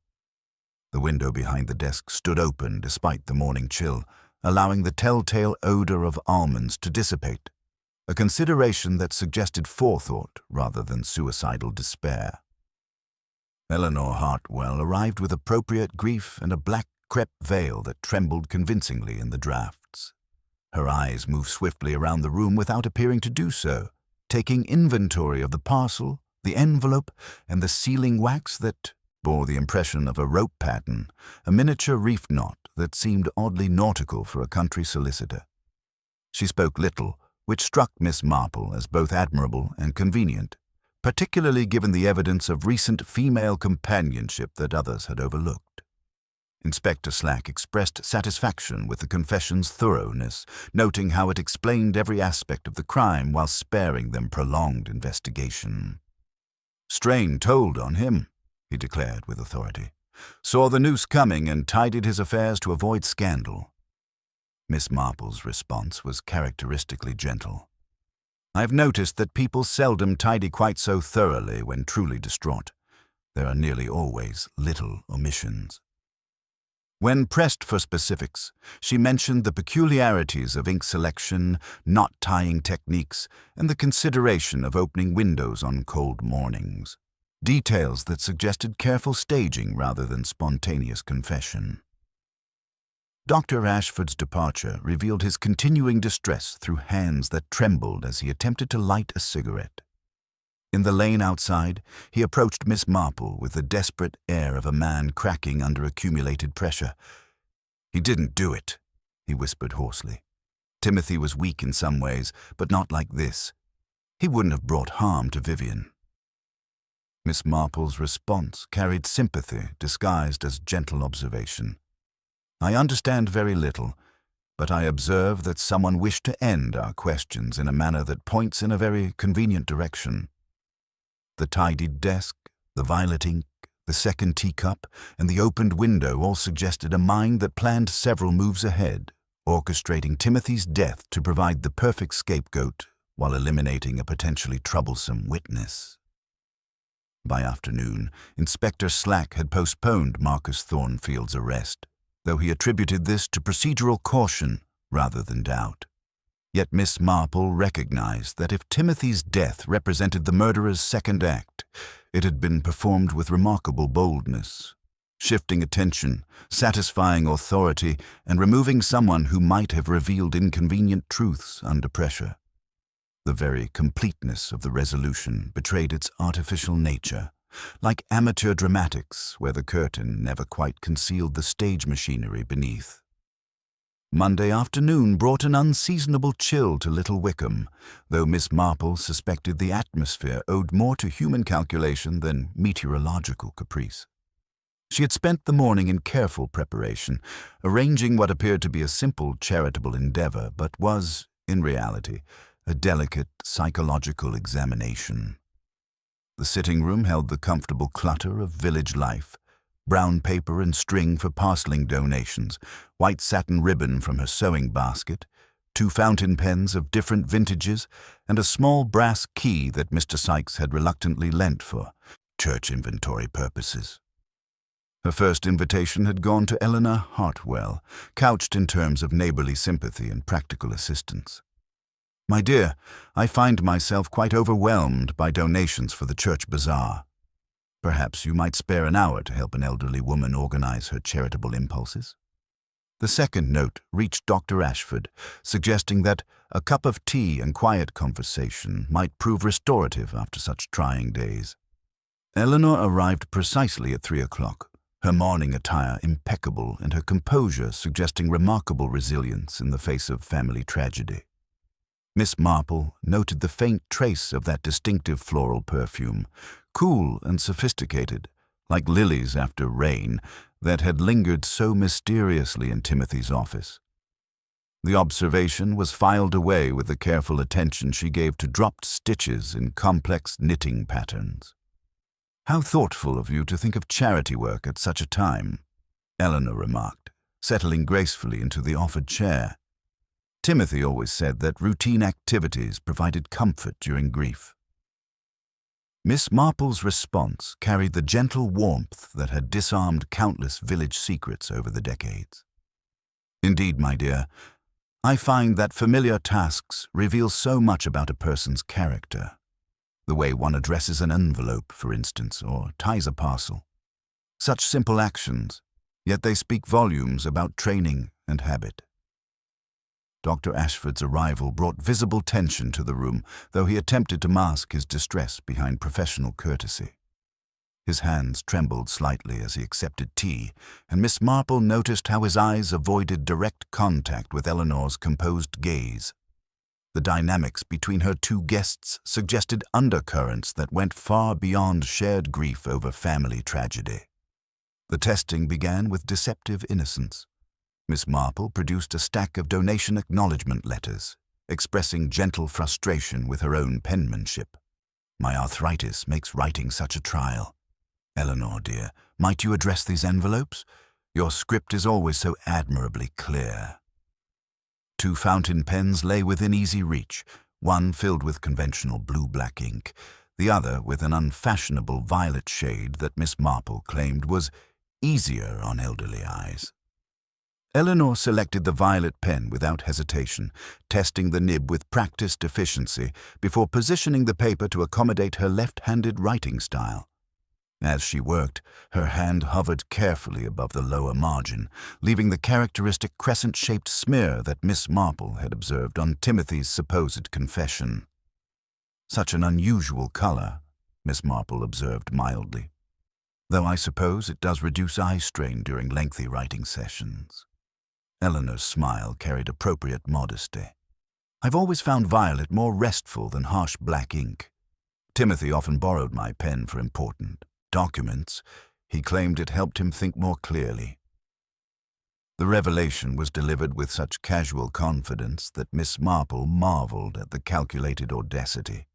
A: The window behind the desk stood open despite the morning chill, allowing the telltale odor of almonds to dissipate, a consideration that suggested forethought rather than suicidal despair. Eleanor Hartwell arrived with appropriate grief and a black crepe veil that trembled convincingly in the drafts. Her eyes moved swiftly around the room without appearing to do so, taking inventory of the parcel, the envelope, and the sealing wax that bore the impression of a rope pattern, a miniature reef knot that seemed oddly nautical for a country solicitor. She spoke little, which struck Miss Marple as both admirable and convenient, particularly given the evidence of recent female companionship that others had overlooked. Inspector Slack expressed satisfaction with the confession's thoroughness, noting how it explained every aspect of the crime while sparing them prolonged investigation. "Strain told on him," he declared with authority. "Saw the noose coming and tidied his affairs to avoid scandal." Miss Marple's response was characteristically gentle. "I've noticed that people seldom tidy quite so thoroughly when truly distraught. There are nearly always little omissions." When pressed for specifics, she mentioned the peculiarities of ink selection, knot-tying techniques, and the consideration of opening windows on cold mornings, details that suggested careful staging rather than spontaneous confession. Dr. Ashford's departure revealed his continuing distress through hands that trembled as he attempted to light a cigarette. In the lane outside, he approached Miss Marple with the desperate air of a man cracking under accumulated pressure. "He didn't do it," he whispered hoarsely. "Timothy was weak in some ways, but not like this. He wouldn't have brought harm to Vivian." Miss Marple's response carried sympathy disguised as gentle observation. "I understand very little, but I observe that someone wished to end our questions in a manner that points in a very convenient direction." The tidied desk, the violet ink, the second teacup, and the opened window all suggested a mind that planned several moves ahead, orchestrating Timothy's death to provide the perfect scapegoat while eliminating a potentially troublesome witness. By afternoon, Inspector Slack had postponed Marcus Thornfield's arrest, though he attributed this to procedural caution rather than doubt. Yet Miss Marple recognized that if Timothy's death represented the murderer's second act, it had been performed with remarkable boldness, shifting attention, satisfying authority, and removing someone who might have revealed inconvenient truths under pressure. The very completeness of the resolution betrayed its artificial nature, like amateur dramatics where the curtain never quite concealed the stage machinery beneath. Monday afternoon brought an unseasonable chill to Little Wickham, though Miss Marple suspected the atmosphere owed more to human calculation than meteorological caprice. She had spent the morning in careful preparation, arranging what appeared to be a simple charitable endeavor, but was, in reality, a delicate psychological examination. The sitting room held the comfortable clutter of village life: brown paper and string for parceling donations, white satin ribbon from her sewing basket, 2 fountain pens of different vintages, and a small brass key that Mr. Sykes had reluctantly lent for church inventory purposes. Her first invitation had gone to Eleanor Hartwell, couched in terms of neighborly sympathy and practical assistance. "My dear, I find myself quite overwhelmed by donations for the church bazaar. Perhaps you might spare an hour to help an elderly woman organize her charitable impulses." The second note reached Dr. Ashford, suggesting that a cup of tea and quiet conversation might prove restorative after such trying days. Eleanor arrived precisely at 3 o'clock, her morning attire impeccable and her composure suggesting remarkable resilience in the face of family tragedy. Miss Marple noted the faint trace of that distinctive floral perfume, cool and sophisticated, like lilies after rain, that had lingered so mysteriously in Timothy's office. The observation was filed away with the careful attention she gave to dropped stitches in complex knitting patterns. "How thoughtful of you to think of charity work at such a time," Eleanor remarked, settling gracefully into the offered chair. Timothy always said that routine activities provided comfort during grief. Miss Marple's response carried the gentle warmth that had disarmed countless village secrets over the decades. Indeed, my dear, I find that familiar tasks reveal so much about a person's character. The way one addresses an envelope, for instance, or ties a parcel. Such simple actions, yet they speak volumes about training and habit. Dr. Ashford's arrival brought visible tension to the room, though he attempted to mask his distress behind professional courtesy. His hands trembled slightly as he accepted tea, and Miss Marple noticed how his eyes avoided direct contact with Eleanor's composed gaze. The dynamics between her two guests suggested undercurrents that went far beyond shared grief over family tragedy. The testing began with deceptive innocence. Miss Marple produced a stack of donation acknowledgement letters, expressing gentle frustration with her own penmanship. "My arthritis makes writing such a trial. Eleanor, dear, might you address these envelopes? Your script is always so admirably clear." 2 fountain pens lay within easy reach, one filled with conventional blue-black ink, the other with an unfashionable violet shade that Miss Marple claimed was easier on elderly eyes. Eleanor selected the violet pen without hesitation, testing the nib with practiced efficiency before positioning the paper to accommodate her left-handed writing style. As she worked, her hand hovered carefully above the lower margin, leaving the characteristic crescent-shaped smear that Miss Marple had observed on Timothy's supposed confession. "Such an unusual color," Miss Marple observed mildly, "though I suppose it does reduce eye strain during lengthy writing sessions." Eleanor's smile carried appropriate modesty. "I've always found violet more restful than harsh black ink. Timothy often borrowed my pen for important documents. He claimed it helped him think more clearly." The revelation was delivered with such casual confidence that Miss Marple marveled at the calculated audacity.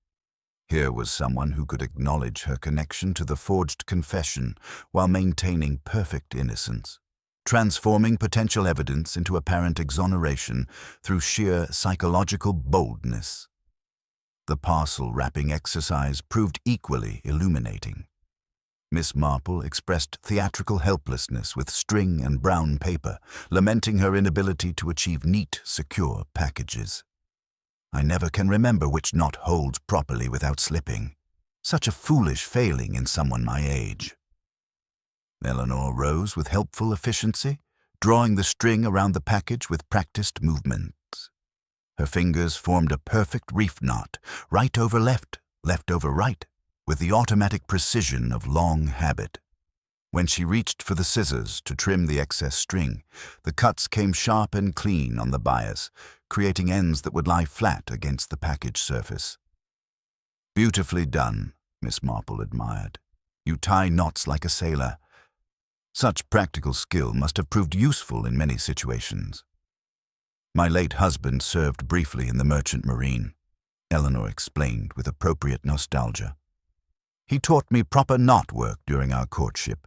A: Here was someone who could acknowledge her connection to the forged confession while maintaining perfect innocence, transforming potential evidence into apparent exoneration through sheer psychological boldness. The parcel wrapping exercise proved equally illuminating. Miss Marple expressed theatrical helplessness with string and brown paper, lamenting her inability to achieve neat, secure packages. "I never can remember which knot holds properly without slipping. Such a foolish failing in someone my age." Eleanor rose with helpful efficiency, drawing the string around the package with practiced movements. Her fingers formed a perfect reef knot, right over left, left over right, with the automatic precision of long habit. When she reached for the scissors to trim the excess string, the cuts came sharp and clean on the bias, creating ends that would lie flat against the package surface. "Beautifully done," Miss Marple admired. "You tie knots like a sailor. Such practical skill must have proved useful in many situations." "My late husband served briefly in the Merchant Marine," Eleanor explained with appropriate nostalgia. "He taught me proper knot work during our courtship.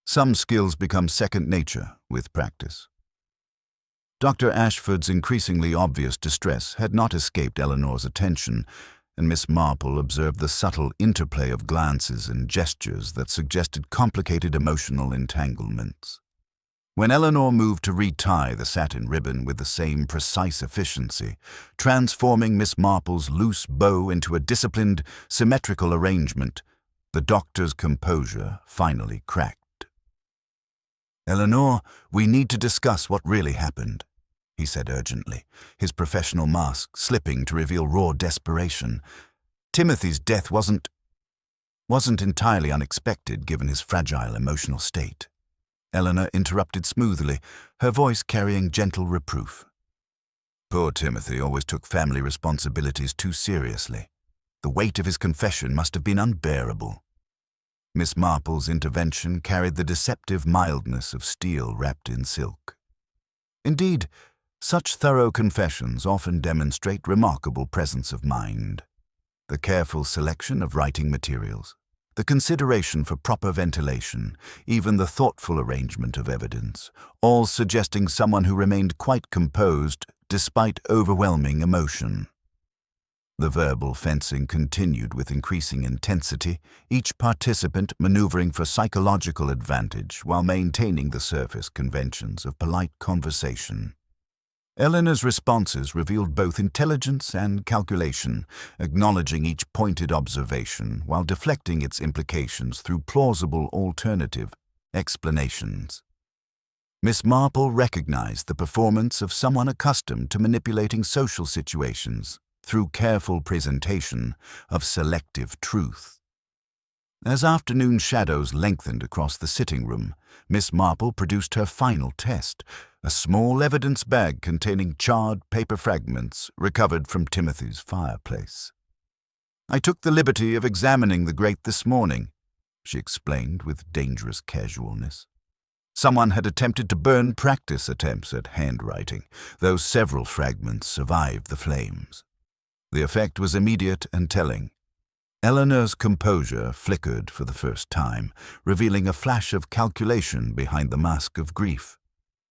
A: Some skills become second nature with practice." Dr. Ashford's increasingly obvious distress had not escaped Eleanor's attention, and Miss Marple observed the subtle interplay of glances and gestures that suggested complicated emotional entanglements. When Eleanor moved to retie the satin ribbon with the same precise efficiency, transforming Miss Marple's loose bow into a disciplined, symmetrical arrangement, the doctor's composure finally cracked. "Eleanor, we need to discuss what really happened," he said urgently, his professional mask slipping to reveal raw desperation. "Timothy's death wasn't entirely unexpected given his fragile emotional state." Eleanor interrupted smoothly, her voice carrying gentle reproof. "Poor Timothy always took family responsibilities too seriously. The weight of his confession must have been unbearable." Miss Marple's intervention carried the deceptive mildness of steel wrapped in silk. Indeed, such thorough confessions often demonstrate remarkable presence of mind. The careful selection of writing materials, the consideration for proper ventilation, even the thoughtful arrangement of evidence, all suggesting someone who remained quite composed despite overwhelming emotion. The verbal fencing continued with increasing intensity, each participant maneuvering for psychological advantage while maintaining the surface conventions of polite conversation. Eleanor's responses revealed both intelligence and calculation, acknowledging each pointed observation while deflecting its implications through plausible alternative explanations. Miss Marple recognized the performance of someone accustomed to manipulating social situations through careful presentation of selective truth. As afternoon shadows lengthened across the sitting room, Miss Marple produced her final test, a small evidence bag containing charred paper fragments recovered from Timothy's fireplace. "I took the liberty of examining the grate this morning," she explained with dangerous casualness. Someone had attempted to burn practice attempts at handwriting, though several fragments survived the flames. The effect was immediate and telling. Eleanor's composure flickered for the first time, revealing a flash of calculation behind the mask of grief.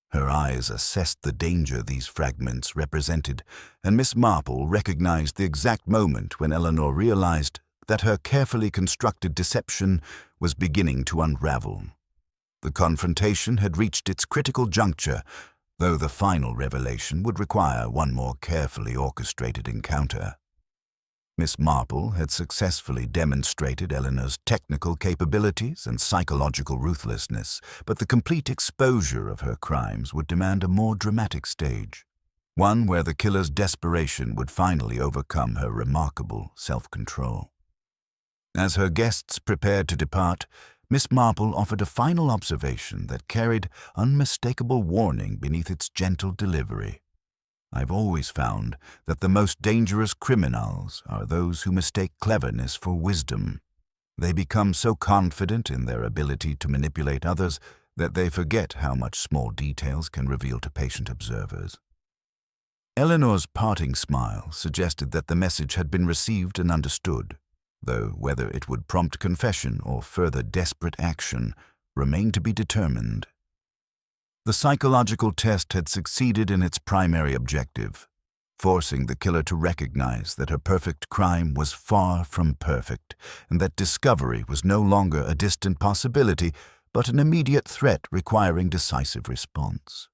A: Her eyes assessed the danger these fragments represented, and Miss Marple recognized the exact moment when Eleanor realized that her carefully constructed deception was beginning to unravel. The confrontation had reached its critical juncture, though the final revelation would require one more carefully orchestrated encounter. Miss Marple had successfully demonstrated Eleanor's technical capabilities and psychological ruthlessness, but the complete exposure of her crimes would demand a more dramatic stage, one where the killer's desperation would finally overcome her remarkable self-control. As her guests prepared to depart, Miss Marple offered a final observation that carried unmistakable warning beneath its gentle delivery. "I've always found that the most dangerous criminals are those who mistake cleverness for wisdom. They become so confident in their ability to manipulate others that they forget how much small details can reveal to patient observers." Eleanor's parting smile suggested that the message had been received and understood, though whether it would prompt confession or further desperate action remained to be determined. The psychological test had succeeded in its primary objective, forcing the killer to recognize that her perfect crime was far from perfect, and that discovery was no longer a distant possibility, but an immediate threat requiring decisive response.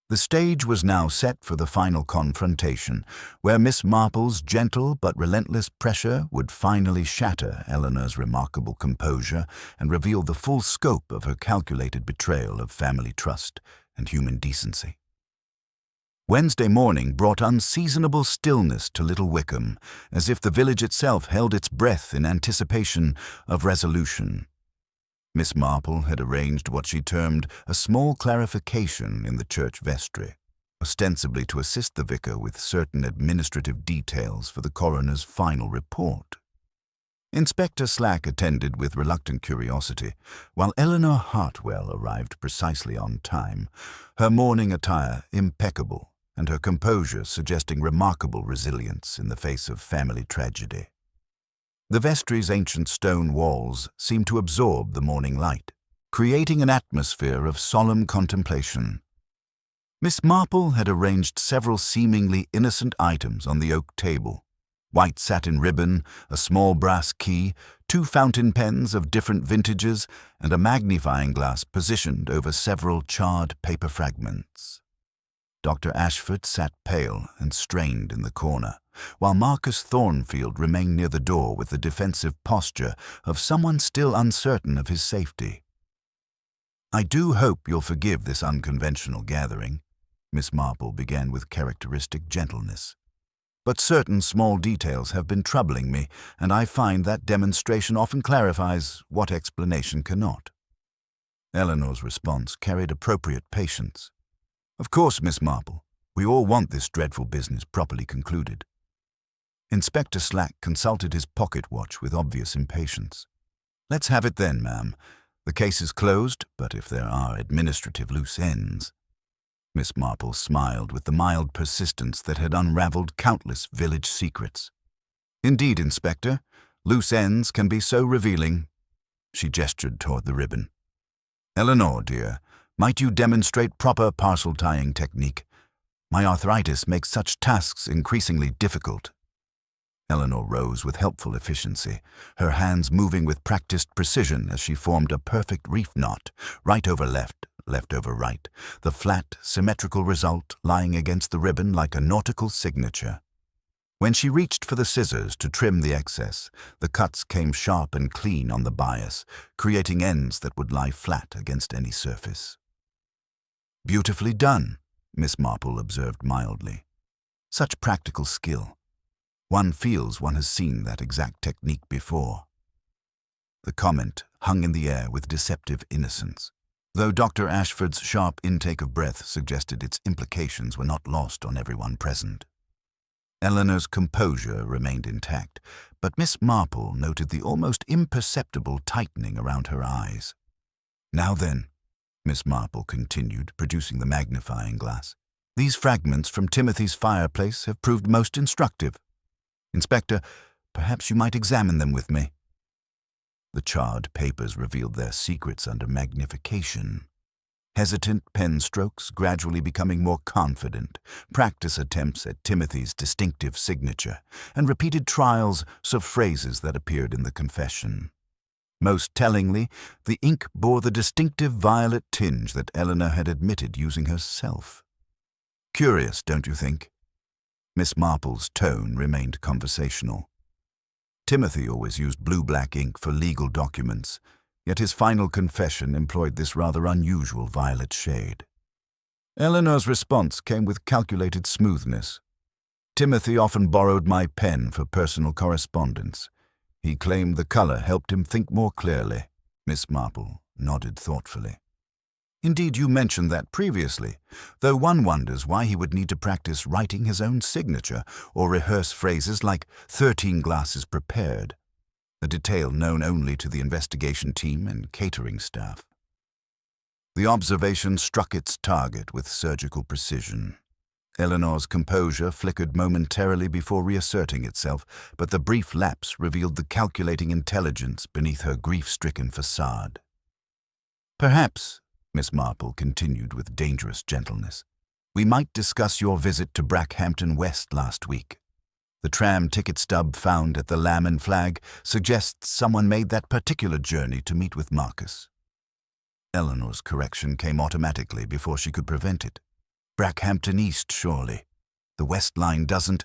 A: The stage was now set for the final confrontation, where Miss Marple's gentle but relentless pressure would finally shatter Eleanor's remarkable composure and reveal the full scope of her calculated betrayal of family trust and human decency. Wednesday morning brought unseasonable stillness to Little Wickham, as if the village itself held its breath in anticipation of resolution. Miss Marple had arranged what she termed a small clarification in the church vestry, ostensibly to assist the vicar with certain administrative details for the coroner's final report. Inspector Slack attended with reluctant curiosity, while Eleanor Hartwell arrived precisely on time, her morning attire impeccable and her composure suggesting remarkable resilience in the face of family tragedy. The vestry's ancient stone walls seemed to absorb the morning light, creating an atmosphere of solemn contemplation. Miss Marple had arranged several seemingly innocent items on the oak table: white satin ribbon, a small brass key, 2 fountain pens of different vintages, and a magnifying glass positioned over several charred paper fragments. Dr. Ashford sat pale and strained in the corner, while Marcus Thornfield remained near the door with the defensive posture of someone still uncertain of his safety. "I do hope you'll forgive this unconventional gathering," Miss Marple began with characteristic gentleness. "But certain small details have been troubling me, and I find that demonstration often clarifies what explanation cannot." Eleanor's response carried appropriate patience. "Of course, Miss Marple, we all want this dreadful business properly concluded." Inspector Slack consulted his pocket watch with obvious impatience. "Let's have it then, ma'am. The case is closed, but if there are administrative loose ends—" Miss Marple smiled with the mild persistence that had unraveled countless village secrets. "Indeed, Inspector, loose ends can be so revealing." She gestured toward the ribbon. "Eleanor, dear, might you demonstrate proper parcel-tying technique? My arthritis makes such tasks increasingly difficult." Eleanor rose with helpful efficiency, her hands moving with practiced precision as she formed a perfect reef knot, right over left, left over right, the flat, symmetrical result lying against the ribbon like a nautical signature. When she reached for the scissors to trim the excess, the cuts came sharp and clean on the bias, creating ends that would lie flat against any surface. "Beautifully done," Miss Marple observed mildly. "Such practical skill. One feels one has seen that exact technique before." The comment hung in the air with deceptive innocence, though Dr. Ashford's sharp intake of breath suggested its implications were not lost on everyone present. Eleanor's composure remained intact, but Miss Marple noted the almost imperceptible tightening around her eyes. "Now then," Miss Marple continued, producing the magnifying glass, "these fragments from Timothy's fireplace have proved most instructive. Inspector, perhaps you might examine them with me." The charred papers revealed their secrets under magnification. Hesitant pen strokes gradually becoming more confident, practice attempts at Timothy's distinctive signature, and repeated trials of phrases that appeared in the confession. Most tellingly, the ink bore the distinctive violet tinge that Eleanor had admitted using herself. "Curious, don't you think?" Miss Marple's tone remained conversational. "Timothy always used blue-black ink for legal documents, yet his final confession employed this rather unusual violet shade." Eleanor's response came with calculated smoothness. "Timothy often borrowed my pen for personal correspondence. He claimed the color helped him think more clearly." Miss Marple nodded thoughtfully. "Indeed, you mentioned that previously, though one wonders why he would need to practice writing his own signature or rehearse phrases like 13 glasses prepared, a detail known only to the investigation team and catering staff." The observation struck its target with surgical precision. Eleanor's composure flickered momentarily before reasserting itself, but the brief lapse revealed the calculating intelligence beneath her grief-stricken facade. "Perhaps," Miss Marple continued with dangerous gentleness, "we might discuss your visit to Brackhampton West last week. The tram ticket stub found at the Lamb and Flag suggests someone made that particular journey to meet with Marcus." Eleanor's correction came automatically before she could prevent it. "Brackhampton East, surely. The West line doesn't—"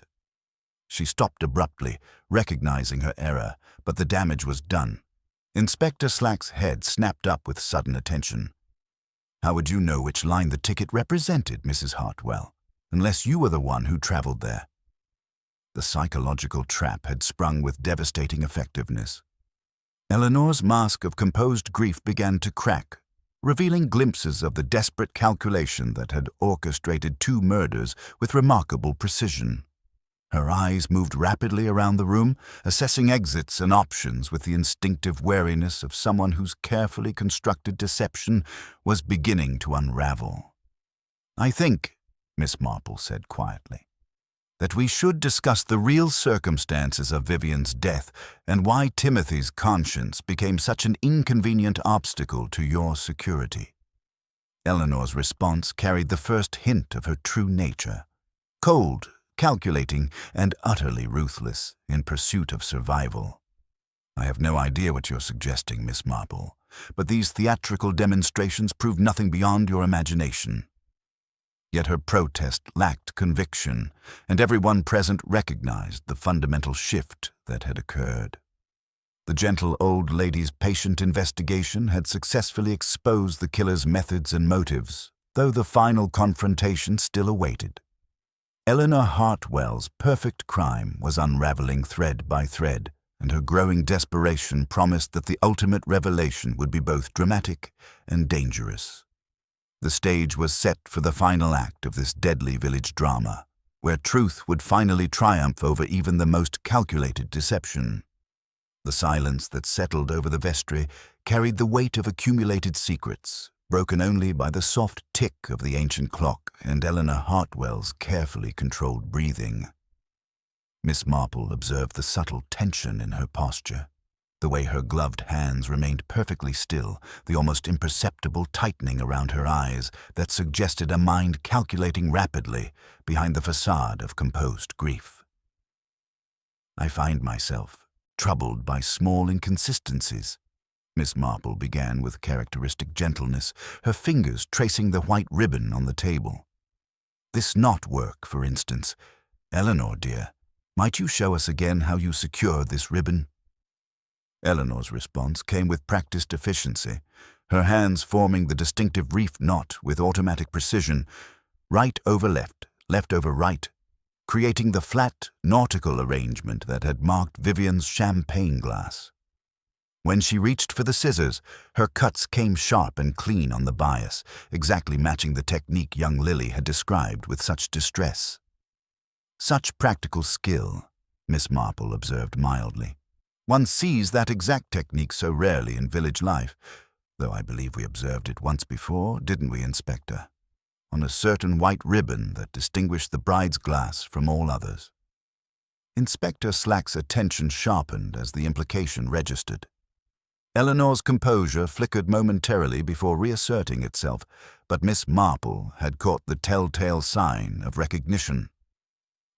A: She stopped abruptly, recognizing her error, but the damage was done. Inspector Slack's head snapped up with sudden attention. "How would you know which line the ticket represented, Mrs. Hartwell, unless you were the one who traveled there?" The psychological trap had sprung with devastating effectiveness. Eleanor's mask of composed grief began to crack, revealing glimpses of the desperate calculation that had orchestrated 2 murders with remarkable precision. Her eyes moved rapidly around the room, assessing exits and options with the instinctive wariness of someone whose carefully constructed deception was beginning to unravel. "I think," Miss Marple said quietly, "that we should discuss the real circumstances of Vivian's death and why Timothy's conscience became such an inconvenient obstacle to your security." Eleanor's response carried the first hint of her true nature: cold, calculating, and utterly ruthless in pursuit of survival. "I have no idea what you're suggesting, Miss Marple, but these theatrical demonstrations prove nothing beyond your imagination." Yet her protest lacked conviction, and everyone present recognized the fundamental shift that had occurred. The gentle old lady's patient investigation had successfully exposed the killer's methods and motives, though the final confrontation still awaited. Eleanor Hartwell's perfect crime was unraveling thread by thread, and her growing desperation promised that the ultimate revelation would be both dramatic and dangerous. The stage was set for the final act of this deadly village drama, where truth would finally triumph over even the most calculated deception. The silence that settled over the vestry carried the weight of accumulated secrets, broken only by the soft tick of the ancient clock and Eleanor Hartwell's carefully controlled breathing. Miss Marple observed the subtle tension in her posture. the way her gloved hands remained perfectly still, the almost imperceptible tightening around her eyes that suggested a mind calculating rapidly behind the facade of composed grief. I find myself troubled by small inconsistencies, Miss Marple began with characteristic gentleness, her fingers tracing the white ribbon on the table. This knot work, for instance. Eleanor, dear, might you show us again how you secured this ribbon? Eleanor's response came with practiced efficiency, her hands forming the distinctive reef knot with automatic precision, right over left, left over right, creating the flat, nautical arrangement that had marked Vivian's champagne glass. When she reached for the scissors, her cuts came sharp and clean on the bias, exactly matching the technique young Lily had described with such distress. Such practical skill, Miss Marple observed mildly. One sees that exact technique so rarely in village life, though I believe we observed it once before, didn't we, Inspector? On a certain white ribbon that distinguished the bride's glass from all others. Inspector Slack's attention sharpened as the implication registered. Eleanor's composure flickered momentarily before reasserting itself, but Miss Marple had caught the telltale sign of recognition.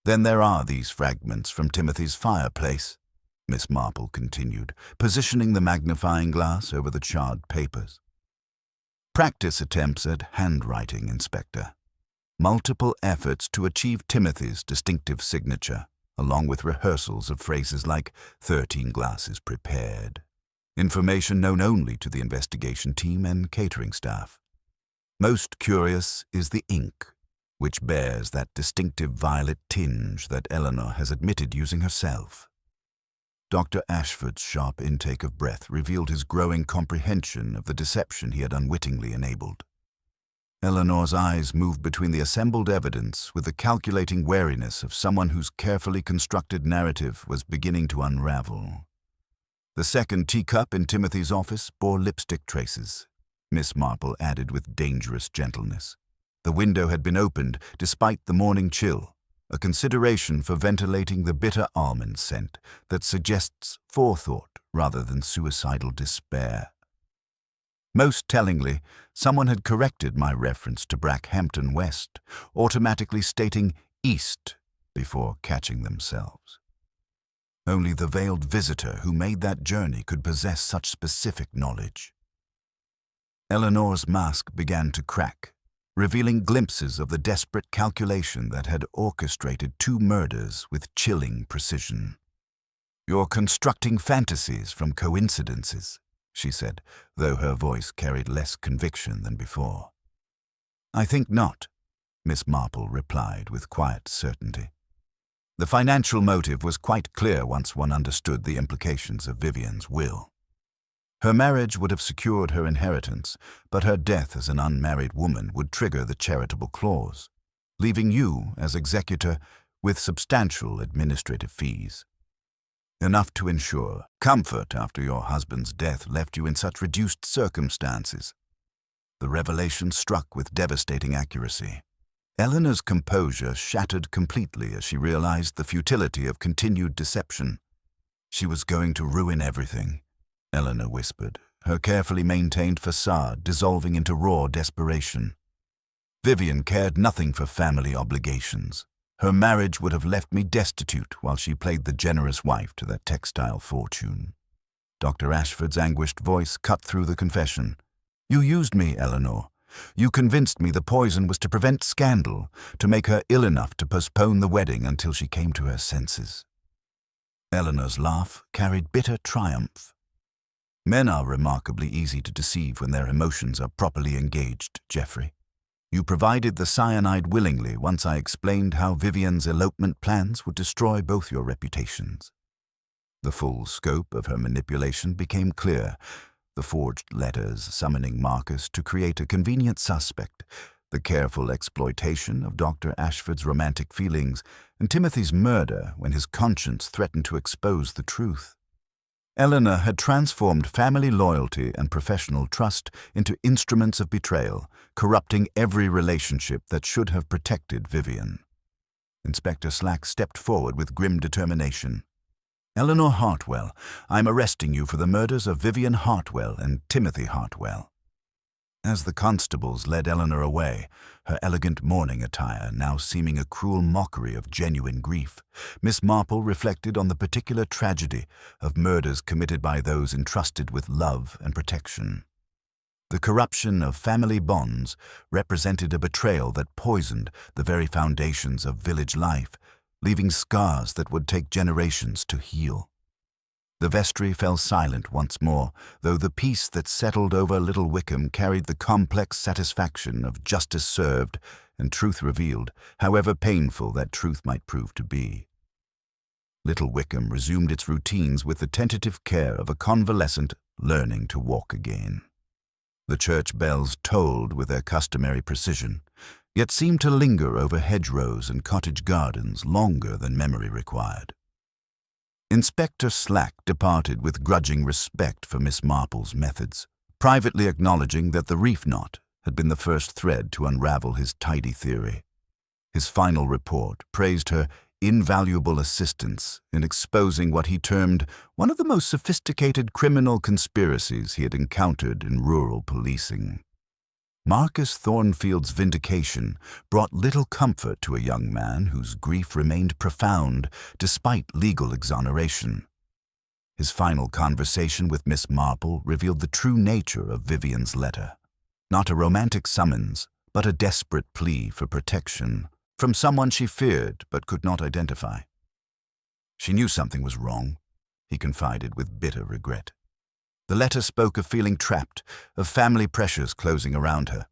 A: Then there are these fragments from Timothy's fireplace, Miss Marple continued, positioning the magnifying glass over the charred papers. Practice attempts at handwriting, Inspector. Multiple efforts to achieve Timothy's distinctive signature, along with rehearsals of phrases like 13 glasses prepared. Information known only to the investigation team and catering staff. Most curious is the ink, which bears that distinctive violet tinge that Eleanor has admitted using herself. Dr. Ashford's sharp intake of breath revealed his growing comprehension of the deception he had unwittingly enabled. Eleanor's eyes moved between the assembled evidence with the calculating wariness of someone whose carefully constructed narrative was beginning to unravel. The second teacup in Timothy's office bore lipstick traces, Miss Marple added with dangerous gentleness. The window had been opened despite the morning chill, a consideration for ventilating the bitter almond scent that suggests forethought rather than suicidal despair. Most tellingly, someone had corrected my reference to Brackhampton West, automatically stating East before catching themselves. Only the veiled visitor who made that journey could possess such specific knowledge. Eleanor's mask began to crack, revealing glimpses of the desperate calculation that had orchestrated 2 murders with chilling precision. "You're constructing fantasies from coincidences," she said, though her voice carried less conviction than before. "I think not," Miss Marple replied with quiet certainty. The financial motive was quite clear once one understood the implications of Vivian's will. Her marriage would have secured her inheritance, but her death as an unmarried woman would trigger the charitable clause, leaving you, as executor, with substantial administrative fees. Enough to ensure comfort after your husband's death left you in such reduced circumstances. The revelation struck with devastating accuracy. Eleanor's composure shattered completely as she realized the futility of continued deception. She was going to ruin everything, Eleanor whispered, her carefully maintained facade dissolving into raw desperation. Vivian cared nothing for family obligations. Her marriage would have left me destitute while she played the generous wife to that textile fortune. Dr. Ashford's anguished voice cut through the confession. "You used me, Eleanor. You convinced me the poison was to prevent scandal, to make her ill enough to postpone the wedding until she came to her senses." Eleanor's laugh carried bitter triumph. "Men are remarkably easy to deceive when their emotions are properly engaged, Geoffrey. You provided the cyanide willingly once I explained how Vivian's elopement plans would destroy both your reputations." The full scope of her manipulation became clear. The forged letters summoning Marcus to create a convenient suspect, the careful exploitation of Dr. Ashford's romantic feelings, and Timothy's murder when his conscience threatened to expose the truth. Eleanor had transformed family loyalty and professional trust into instruments of betrayal, corrupting every relationship that should have protected Vivian. Inspector Slack stepped forward with grim determination. "Eleanor Hartwell, I'm arresting you for the murders of Vivian Hartwell and Timothy Hartwell." As the constables led Eleanor away, her elegant mourning attire now seeming a cruel mockery of genuine grief, Miss Marple reflected on the particular tragedy of murders committed by those entrusted with love and protection. The corruption of family bonds represented a betrayal that poisoned the very foundations of village life, leaving scars that would take generations to heal. The vestry fell silent once more, though the peace that settled over Little Wickham carried the complex satisfaction of justice served and truth revealed, however painful that truth might prove to be. Little Wickham resumed its routines with the tentative care of a convalescent learning to walk again. The church bells tolled with their customary precision, yet seemed to linger over hedgerows and cottage gardens longer than memory required. Inspector Slack departed with grudging respect for Miss Marple's methods, privately acknowledging that the reef knot had been the first thread to unravel his tidy theory. His final report praised her invaluable assistance in exposing what he termed one of the most sophisticated criminal conspiracies he had encountered in rural policing. Marcus Thornfield's vindication brought little comfort to a young man whose grief remained profound despite legal exoneration. His final conversation with Miss Marple revealed the true nature of Vivian's letter. Not a romantic summons, but a desperate plea for protection from someone she feared but could not identify. She knew something was wrong, he confided with bitter regret. The letter spoke of feeling trapped, of family pressures closing around her.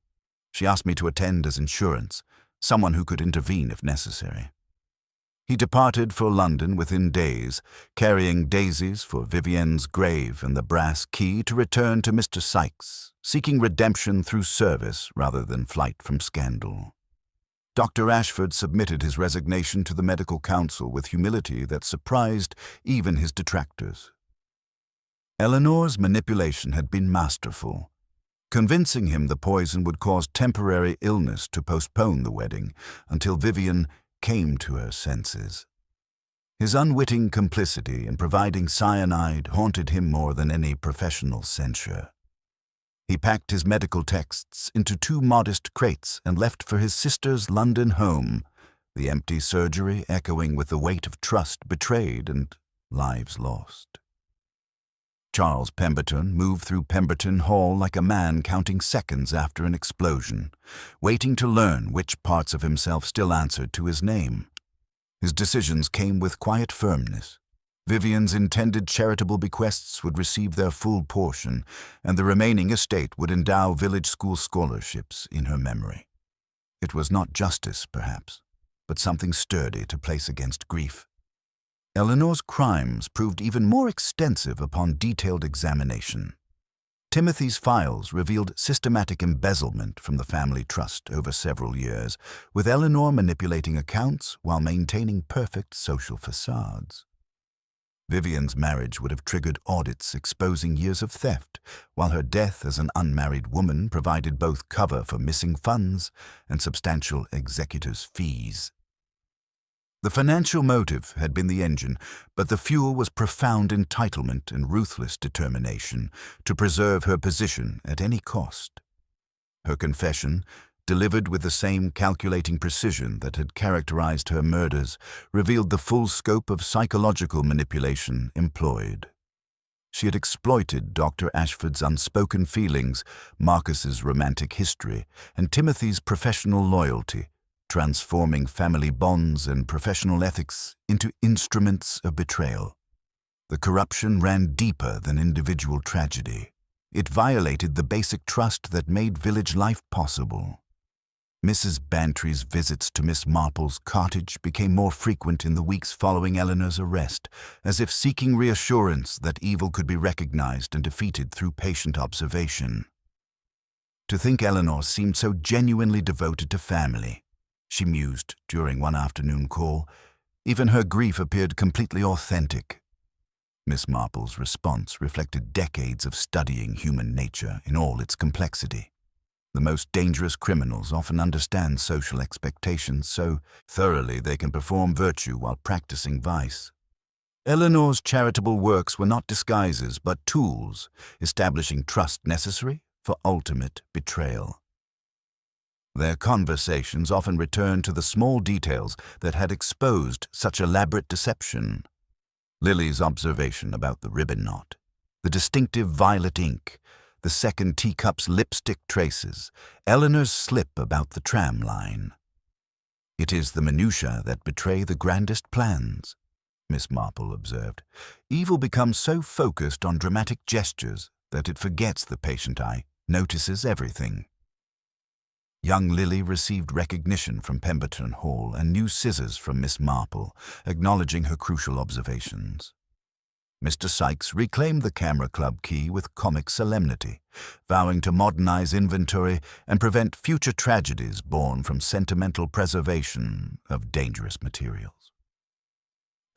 A: She asked me to attend as insurance, someone who could intervene if necessary. He departed for London within days, carrying daisies for Vivian's grave and the brass key to return to Mr. Sykes, seeking redemption through service rather than flight from scandal. Dr. Ashford submitted his resignation to the medical council with humility that surprised even his detractors. Eleanor's manipulation had been masterful, convincing him the poison would cause temporary illness to postpone the wedding until Vivian came to her senses. His unwitting complicity in providing cyanide haunted him more than any professional censure. He packed his medical texts into 2 modest crates and left for his sister's London home, the empty surgery echoing with the weight of trust betrayed and lives lost. Charles Pemberton moved through Pemberton Hall like a man counting seconds after an explosion, waiting to learn which parts of himself still answered to his name. His decisions came with quiet firmness. Vivian's intended charitable bequests would receive their full portion, and the remaining estate would endow village school scholarships in her memory. It was not justice, perhaps, but something sturdy to place against grief. Eleanor's crimes proved even more extensive upon detailed examination. Timothy's files revealed systematic embezzlement from the family trust over several years, with Eleanor manipulating accounts while maintaining perfect social facades. Vivian's marriage would have triggered audits exposing years of theft, while her death as an unmarried woman provided both cover for missing funds and substantial executors' fees. The financial motive had been the engine, but the fuel was profound entitlement and ruthless determination to preserve her position at any cost. Her confession, delivered with the same calculating precision that had characterized her murders, revealed the full scope of psychological manipulation employed. She had exploited Dr. Ashford's unspoken feelings, Marcus's romantic history, and Timothy's professional loyalty, transforming family bonds and professional ethics into instruments of betrayal. The corruption ran deeper than individual tragedy. It violated the basic trust that made village life possible. Mrs. Bantry's visits to Miss Marple's cottage became more frequent in the weeks following Eleanor's arrest, as if seeking reassurance that evil could be recognized and defeated through patient observation. To think Eleanor seemed so genuinely devoted to family, she mused during one afternoon call. Even her grief appeared completely authentic. Miss Marple's response reflected decades of studying human nature in all its complexity. The most dangerous criminals often understand social expectations so thoroughly they can perform virtue while practicing vice. Eleanor's charitable works were not disguises but tools, establishing trust necessary for ultimate betrayal. Their conversations often returned to the small details that had exposed such elaborate deception. Lily's observation about the ribbon knot, the distinctive violet ink, the second teacup's lipstick traces, Eleanor's slip about the tram line. "It is the minutiae that betray the grandest plans," Miss Marple observed. "Evil becomes so focused on dramatic gestures that it forgets the patient eye, notices everything." Young Lily received recognition from Pemberton Hall and new scissors from Miss Marple, acknowledging her crucial observations. Mr. Sykes reclaimed the camera club key with comic solemnity, vowing to modernize inventory and prevent future tragedies born from sentimental preservation of dangerous materials.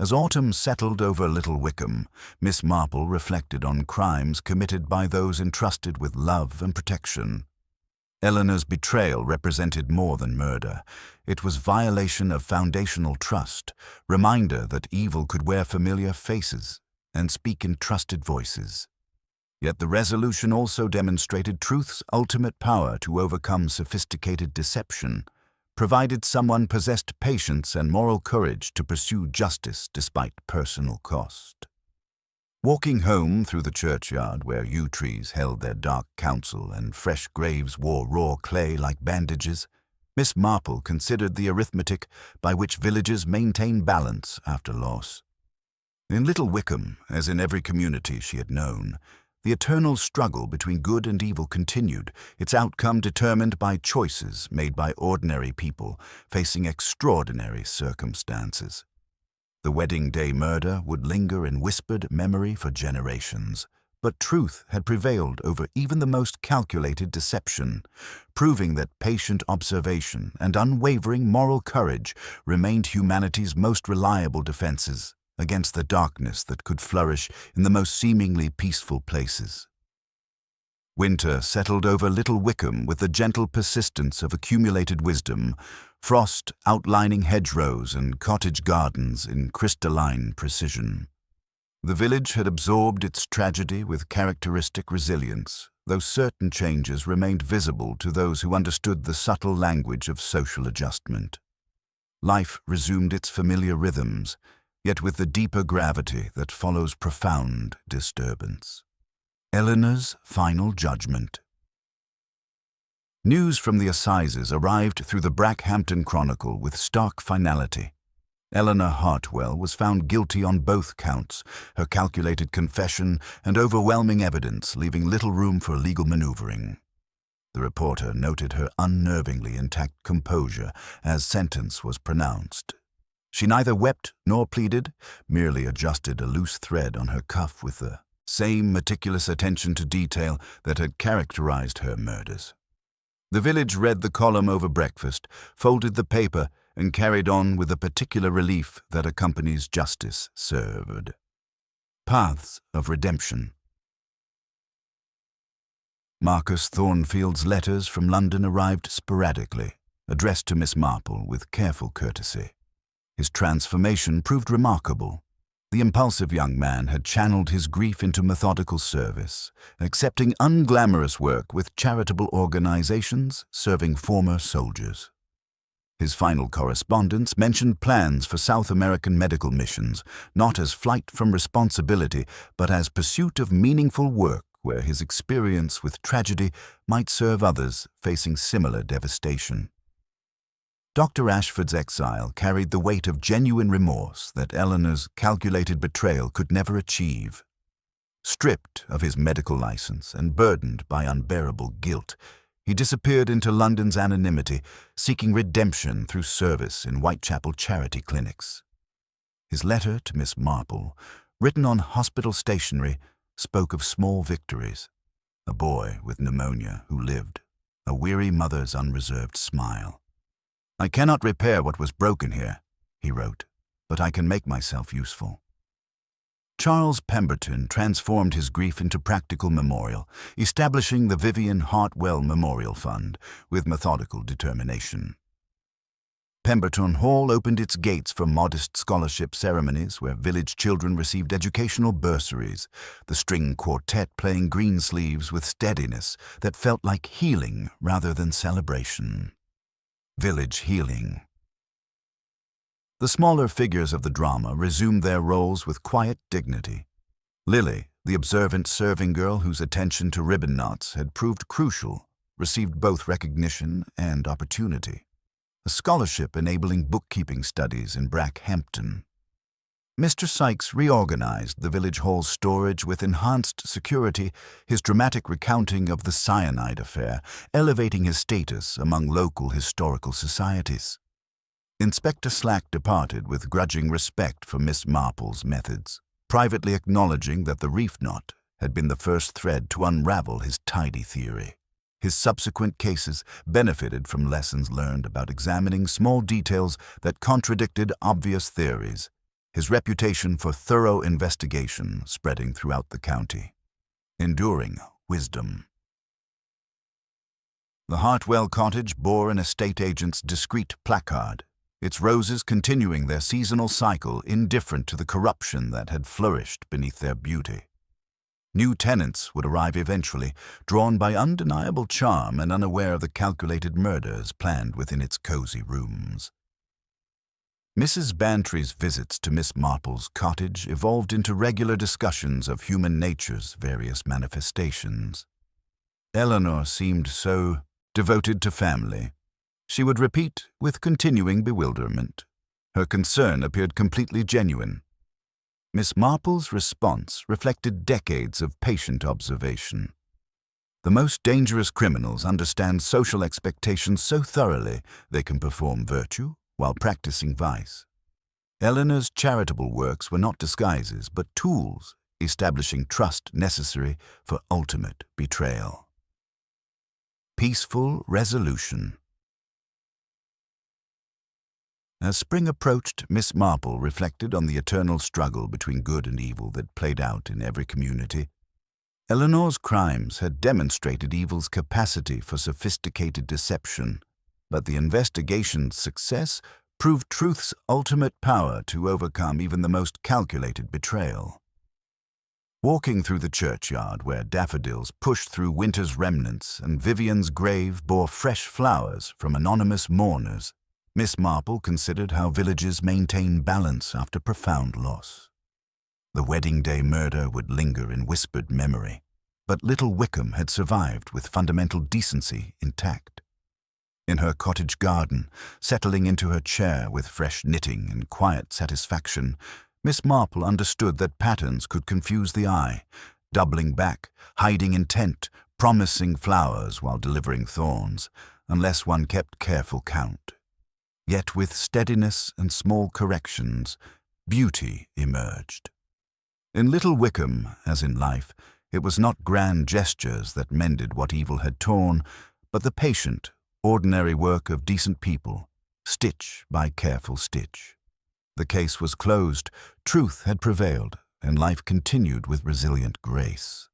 A: As autumn settled over Little Wickham, Miss Marple reflected on crimes committed by those entrusted with love and protection. Eleanor's betrayal represented more than murder. It was violation of foundational trust, reminder that evil could wear familiar faces and speak in trusted voices. Yet the resolution also demonstrated truth's ultimate power to overcome sophisticated deception, provided someone possessed patience and moral courage to pursue justice despite personal cost. Walking home through the churchyard where yew trees held their dark counsel and fresh graves wore raw clay like bandages, Miss Marple considered the arithmetic by which villages maintain balance after loss. In Little Wickham, as in every community she had known, the eternal struggle between good and evil continued, its outcome determined by choices made by ordinary people facing extraordinary circumstances. The wedding day murder would linger in whispered memory for generations, but truth had prevailed over even the most calculated deception, proving that patient observation and unwavering moral courage remained humanity's most reliable defenses against the darkness that could flourish in the most seemingly peaceful places. Winter settled over Little Wickham with the gentle persistence of accumulated wisdom, frost outlining hedgerows and cottage gardens in crystalline precision. The village had absorbed its tragedy with characteristic resilience, though certain changes remained visible to those who understood the subtle language of social adjustment. Life resumed its familiar rhythms, yet with the deeper gravity that follows profound disturbance. Eleanor's final judgment. News from the assizes arrived through the Brackhampton Chronicle with stark finality. Eleanor Hartwell was found guilty on both counts, her calculated confession and overwhelming evidence leaving little room for legal maneuvering. The reporter noted her unnervingly intact composure as sentence was pronounced. She neither wept nor pleaded, merely adjusted a loose thread on her cuff with the same meticulous attention to detail that had characterized her murders. The village read the column over breakfast, folded the paper, and carried on with the particular relief that accompanies justice served. Paths of Redemption. Marcus Thornfield's letters from London arrived sporadically, addressed to Miss Marple with careful courtesy. His transformation proved remarkable. The impulsive young man had channeled his grief into methodical service, accepting unglamorous work with charitable organizations serving former soldiers. His final correspondence mentioned plans for South American medical missions, not as flight from responsibility, but as pursuit of meaningful work where his experience with tragedy might serve others facing similar devastation. Dr. Ashford's exile carried the weight of genuine remorse that Eleanor's calculated betrayal could never achieve. Stripped of his medical license and burdened by unbearable guilt, he disappeared into London's anonymity, seeking redemption through service in Whitechapel charity clinics. His letter to Miss Marple, written on hospital stationery, spoke of small victories: a boy with pneumonia who lived, a weary mother's unreserved smile. "I cannot repair what was broken here," he wrote, "but I can make myself useful." Charles Pemberton transformed his grief into practical memorial, establishing the Vivian Hartwell Memorial Fund with methodical determination. Pemberton Hall opened its gates for modest scholarship ceremonies where village children received educational bursaries, the string quartet playing greensleeves with steadiness that felt like healing rather than celebration. Village healing. The smaller figures of the drama resumed their roles with quiet dignity. Lily, the observant serving girl whose attention to ribbon knots had proved crucial, received both recognition and opportunity. A scholarship enabling bookkeeping studies in Brackhampton. Mr. Sykes reorganized the village hall's storage with enhanced security, his dramatic recounting of the cyanide affair, elevating his status among local historical societies. Inspector Slack departed with grudging respect for Miss Marple's methods, privately acknowledging that the reef knot had been the first thread to unravel his tidy theory. His subsequent cases benefited from lessons learned about examining small details that contradicted obvious theories, his reputation for thorough investigation spreading throughout the county. Enduring wisdom. The Hartwell cottage bore an estate agent's discreet placard, its roses continuing their seasonal cycle indifferent to the corruption that had flourished beneath their beauty. New tenants would arrive eventually, drawn by undeniable charm and unaware of the calculated murders planned within its cozy rooms. Mrs. Bantry's visits to Miss Marple's cottage evolved into regular discussions of human nature's various manifestations. Eleanor seemed so devoted to family. She would repeat with continuing bewilderment. Her concern appeared completely genuine. Miss Marple's response reflected decades of patient observation. The most dangerous criminals understand social expectations so thoroughly they can perform virtue while practicing vice. Eleanor's charitable works were not disguises, but tools establishing trust necessary for ultimate betrayal. Peaceful resolution. As spring approached, Miss Marple reflected on the eternal struggle between good and evil that played out in every community. Eleanor's crimes had demonstrated evil's capacity for sophisticated deception, but the investigation's success proved truth's ultimate power to overcome even the most calculated betrayal. Walking through the churchyard where daffodils pushed through winter's remnants and Vivian's grave bore fresh flowers from anonymous mourners, Miss Marple considered how villages maintain balance after profound loss. The wedding day murder would linger in whispered memory, but Little Wickham had survived with fundamental decency intact. In her cottage garden, settling into her chair with fresh knitting and quiet satisfaction, Miss Marple understood that patterns could confuse the eye, doubling back, hiding intent, promising flowers while delivering thorns, unless one kept careful count. Yet with steadiness and small corrections, beauty emerged. In Little Wickham, as in life, it was not grand gestures that mended what evil had torn, but the patient, ordinary work of decent people, stitch by careful stitch. The case was closed, truth had prevailed, and life continued with resilient grace.